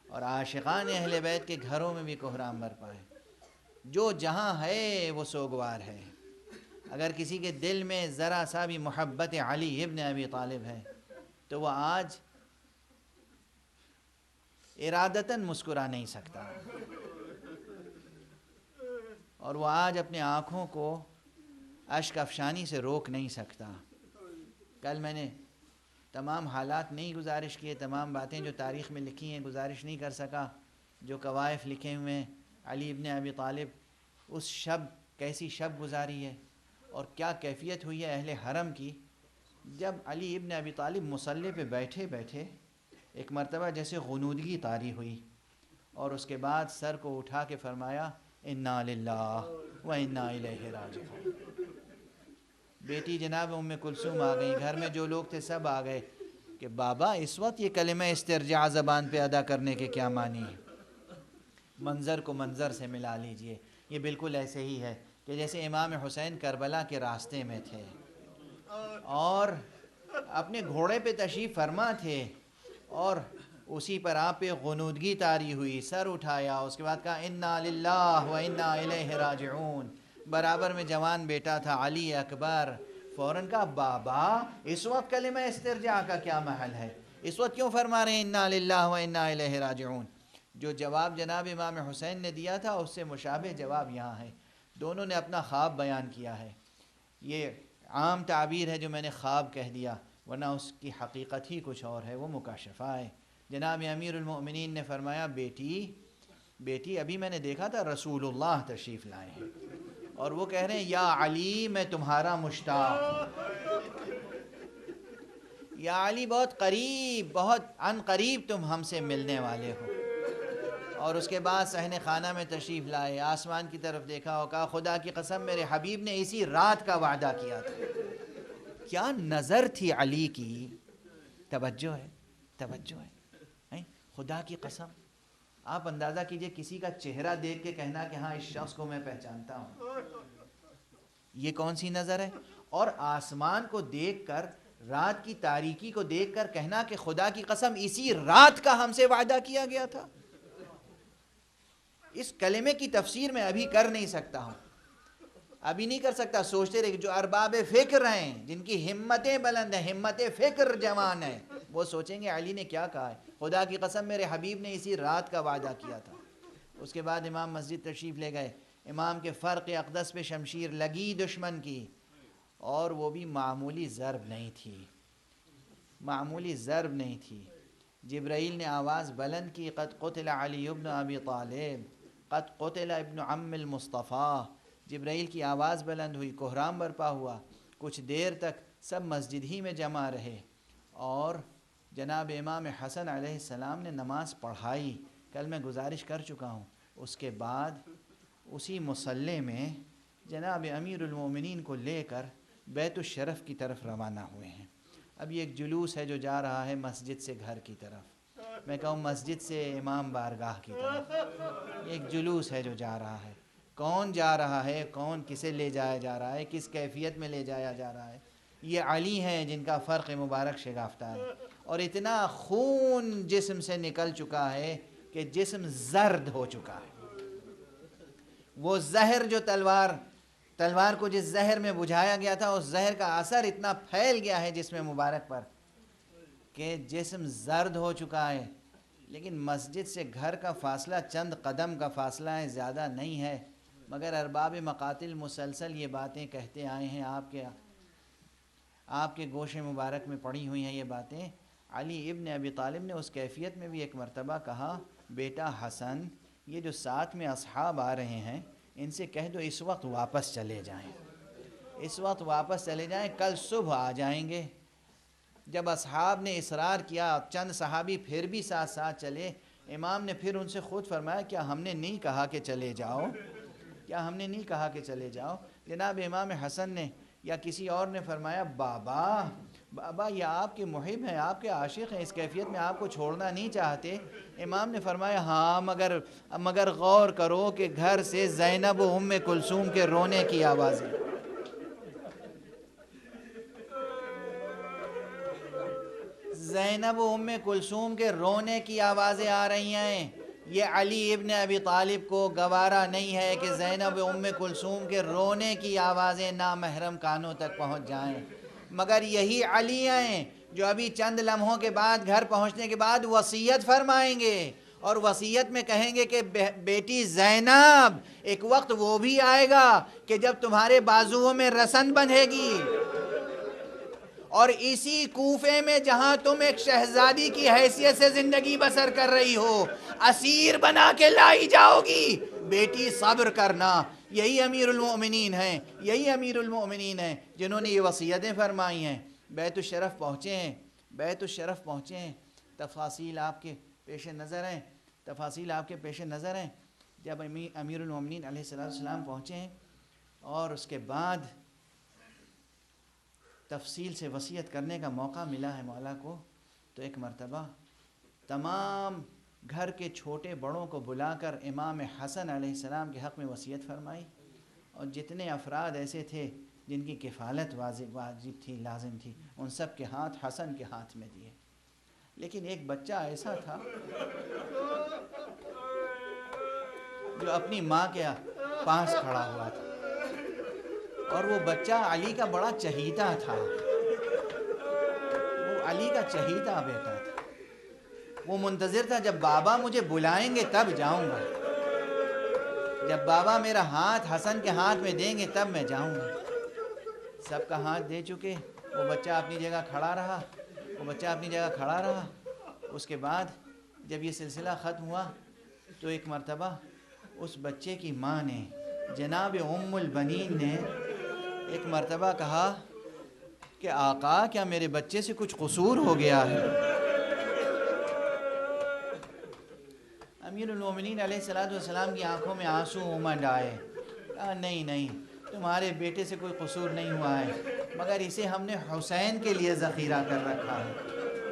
اور عاشقان اہل بیت کے گھروں میں بھی کوہرام برپا ہے. جو جہاں ہے وہ سوگوار ہے. اگر کسی کے دل میں ذرا سا بھی محبت علی ابن ابی طالب ہے تو وہ آج ارادتاً مسکرا نہیں سکتا، اور وہ آج اپنے آنکھوں کو اشک افشانی سے روک نہیں سکتا. کل میں نے تمام حالات نہیں گزارش کیے، تمام باتیں جو تاریخ میں لکھی ہیں گزارش نہیں کر سکا. جو قوائف لکھے ہوئے ہیں علی ابن ابی طالب اس شب کیسی شب گزاری ہے اور کیا کیفیت ہوئی ہے اہل حرم کی. جب علی ابن ابی طالب مصلی پہ بیٹھے بیٹھے ایک مرتبہ جیسے غنودگی طاری ہوئی اور اس کے بعد سر کو اٹھا کے فرمایا انا للہ و انا الیہ راجعون. بیٹی جناب ام کلثوم آ گئیں، گھر میں جو لوگ تھے سب آ گئے کہ بابا اس وقت یہ کلمہ استرجاع زبان پہ ادا کرنے کے کیا معنی ہے. منظر کو منظر سے ملا لیجئے. یہ بالکل ایسے ہی ہے کہ جیسے امام حسین کربلا کے راستے میں تھے اور اپنے گھوڑے پہ تشریف فرما تھے اور اسی پر آپ پہ غنودگی طاری ہوئی، سر اٹھایا، اس کے بعد کہا انا للہ و انا الیہ راجعون. برابر میں جوان بیٹا تھا علی اکبر، فوراً کہا بابا اس وقت کلمہ استرجاع کا کیا محل ہے، اس وقت کیوں فرما رہے ہیں انا للہ و انا الیہ راجعون. جو جواب جناب امام حسین نے دیا تھا اس سے مشابہ جواب یہاں ہے. دونوں نے اپنا خواب بیان کیا ہے. یہ عام تعبیر ہے جو میں نے خواب کہہ دیا، ورنہ اس کی حقیقت ہی کچھ اور ہے، وہ مکاشفہ ہے. جناب امیر المؤمنین نے فرمایا بیٹی ابھی میں نے دیکھا تھا رسول اللہ تشریف لائے ہیں اور وہ کہہ رہے ہیں یا علی میں تمہارا مشتاق ہوں، یا علی بہت قریب، بہت عن قریب تم ہم سے ملنے والے ہو. اور اس کے بعد صحن خانہ میں تشریف لائے، آسمان کی طرف دیکھا اور کہا خدا کی قسم میرے حبیب نے اسی رات کا وعدہ کیا تھا. کیا نظر تھی علی کی. توجہ ہے، توجہ ہے. خدا کی قسم آپ اندازہ کیجئے کسی کا چہرہ دیکھ کے کہنا کہ ہاں اس شخص کو میں پہچانتا ہوں، یہ کون سی نظر ہے. اور آسمان کو دیکھ کر، رات کی تاریکی کو دیکھ کر کہنا کہ خدا کی قسم اسی رات کا ہم سے وعدہ کیا گیا تھا. اس کلمے کی تفسیر میں ابھی کر نہیں سکتا ہوں. ابھی نہیں کر سکتا، سوچتے رہے. جو ارباب فکر ہیں، جن کی ہمتیں بلند ہیں، ہمت فکر جوان ہے، وہ سوچیں گے علی نے کیا کہا ہے. خدا کی قسم میرے حبیب نے اسی رات کا وعدہ کیا تھا. اس کے بعد امام مسجد تشریف لے گئے. امام کے فرق اقدس پہ شمشیر لگی دشمن کی، اور وہ بھی معمولی ضرب نہیں تھی، معمولی ضرب نہیں تھی. جبرائیل نے آواز بلند کی، قد قتل علی ابن ابی طالب، قد قتل ابن عم المصطفیٰ. جبرائیل کی آواز بلند ہوئی، کوہرام برپا ہوا. کچھ دیر تک سب مسجد ہی میں جمع رہے، اور جناب امام حسن علیہ السلام نے نماز پڑھائی. کل میں گزارش کر چکا ہوں. اس کے بعد اسی مصلی میں جناب امیر المومنین کو لے کر بیت الشرف کی طرف روانہ ہوئے ہیں. اب یہ ایک جلوس ہے جو جا رہا ہے مسجد سے گھر کی طرف، میں کہوں مسجد سے امام بارگاہ کی طرف. ایک جلوس ہے جو جا رہا ہے. کون جا رہا ہے، کون کسے لے جایا جا رہا ہے، کس کیفیت میں لے جایا جا رہا ہے؟ یہ علی ہیں جن کا فرق مبارک شگافتہ ہے. اور اتنا خون جسم سے نکل چکا ہے کہ جسم زرد ہو چکا ہے. وہ زہر جو تلوار کو جس زہر میں بجھایا گیا تھا، اس زہر کا اثر اتنا پھیل گیا ہے جسم مبارک پر کہ جسم زرد ہو چکا ہے. لیکن مسجد سے گھر کا فاصلہ چند قدم کا فاصلہ ہے، زیادہ نہیں ہے. مگر ارباب مقاتل مسلسل یہ باتیں کہتے آئے ہیں، آپ کے گوش مبارک میں پڑی ہوئی ہیں یہ باتیں. علی ابن ابی طالب نے اس کیفیت میں بھی ایک مرتبہ کہا، بیٹا حسن، یہ جو ساتھ میں اصحاب آ رہے ہیں ان سے کہہ دو اس وقت واپس چلے جائیں، اس وقت واپس چلے جائیں، کل صبح آ جائیں گے. جب اصحاب نے اصرار کیا، چند صحابی پھر بھی ساتھ ساتھ چلے. امام نے پھر ان سے خود فرمایا، کیا ہم نے نہیں کہا کہ چلے جاؤ؟ کیا ہم نے نہیں کہا کہ چلے جاؤ؟ جناب امام حسن نے یا کسی اور نے فرمایا، بابا یہ آپ کے محب ہیں، آپ کے عاشق ہیں، اس کیفیت میں آپ کو چھوڑنا نہیں چاہتے. امام نے فرمایا، ہاں مگر غور کرو کہ گھر سے زینب و ام کلثوم کے رونے کی آوازیں، زینب و ام کلثوم کے رونے کی آوازیں آ رہی ہیں. یہ علی ابن ابی طالب کو گوارا نہیں ہے کہ زینب و ام کلثوم کے رونے کی آوازیں نامحرم کانوں تک پہنچ جائیں. مگر یہی علی ہیں جو ابھی چند لمحوں کے بعد گھر پہنچنے کے بعد وصیت فرمائیں گے، اور وصیت میں کہیں گے کہ بیٹی زینب، ایک وقت وہ بھی آئے گا کہ جب تمہارے بازوؤں میں رسن بندھے گی، اور اسی کوفے میں جہاں تم ایک شہزادی کی حیثیت سے زندگی بسر کر رہی ہو، اسیر بنا کے لائی جاؤ گی. بیٹی صبر کرنا. یہی امیر المؤمنین ہیں، یہی امیر المؤمنین ہیں جنہوں نے یہ وصیتیں فرمائی ہیں. بیت الشرف پہنچے ہیں، بیت الشرف پہنچے ہیں. تفاصیل آپ کے پیش نظر ہیں، تفاصیل آپ کے پیش نظر ہیں. جب امیر المؤمنین علیہ السلام پہنچے ہیں اور اس کے بعد تفصیل سے وصیت کرنے کا موقع ملا ہے مولا کو، تو ایک مرتبہ تمام گھر کے چھوٹے بڑوں کو بلا کر امام حسن علیہ السلام کے حق میں وصیت فرمائی. اور جتنے افراد ایسے تھے جن کی کفالت واجب تھی، لازم تھی، ان سب کے ہاتھ حسن کے ہاتھ میں دیے. لیکن ایک بچہ ایسا تھا جو اپنی ماں کے پاس کھڑا ہوا تھا، اور وہ بچہ علی کا بڑا چہیتا تھا، وہ علی کا چہیتا بیٹا تھا. وہ منتظر تھا جب بابا مجھے بلائیں گے تب جاؤں گا، جب بابا میرا ہاتھ حسن کے ہاتھ میں دیں گے تب میں جاؤں گا. سب کا ہاتھ دے چکے، وہ بچہ اپنی جگہ کھڑا رہا. اس کے بعد جب یہ سلسلہ ختم ہوا تو ایک مرتبہ اس بچے کی ماں نے، جناب ام البنین نے ایک مرتبہ کہا کہ آقا کیا میرے بچے سے کچھ قصور ہو گیا ہے؟ امیر المومنین علیہ السلام کی آنکھوں میں آنسو امنڈ آئے. کہا نہیں تمہارے بیٹے سے کوئی قصور نہیں ہوا ہے، مگر اسے ہم نے حسین کے لیے ذخیرہ کر رکھا ہے.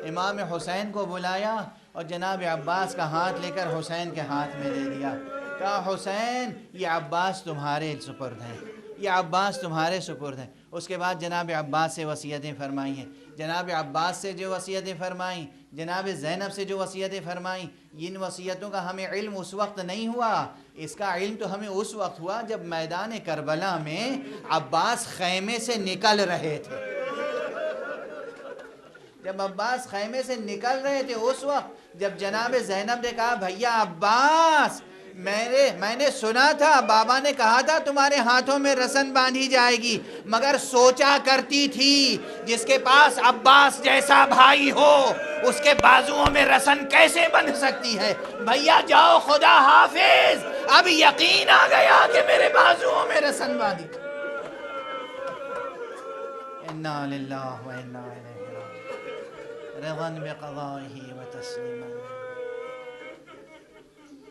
امام حسین کو بلایا اور جناب عباس کا ہاتھ لے کر حسین کے ہاتھ میں دے دیا. کہا حسین یہ عباس تمہارے سپرد ہیں، یہ عباس تمہارے سپرد ہے. اس کے بعد جناب عباس سے وصیتیں فرمائی ہیں. جناب عباس سے جو وصیتیں فرمائیں، جناب زینب سے جو وصیتیں فرمائیں، ان وصیتوں کا ہمیں علم اس وقت نہیں ہوا. اس کا علم تو ہمیں اس وقت ہوا جب میدان کربلا میں عباس خیمے سے نکل رہے تھے. جب عباس خیمے سے نکل رہے تھے اس وقت جب جناب زینب نے کہا بھیا عباس، میں نے سنا تھا بابا نے کہا تھا تمہارے ہاتھوں میں رسن باندھی جائے گی، مگر سوچا کرتی تھی جس کے پاس عباس جیسا بھائی ہو اس کے بازوؤں میں رسن کیسے بندھ سکتی ہے. بھیا جاؤ، خدا حافظ، اب یقین آ گیا کہ میرے بازوؤں میں رسن باندھی. انا للہ و انا الیہ راجعون. رضا بقضائه وتسلیما.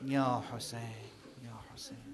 یا حسین یا حسین.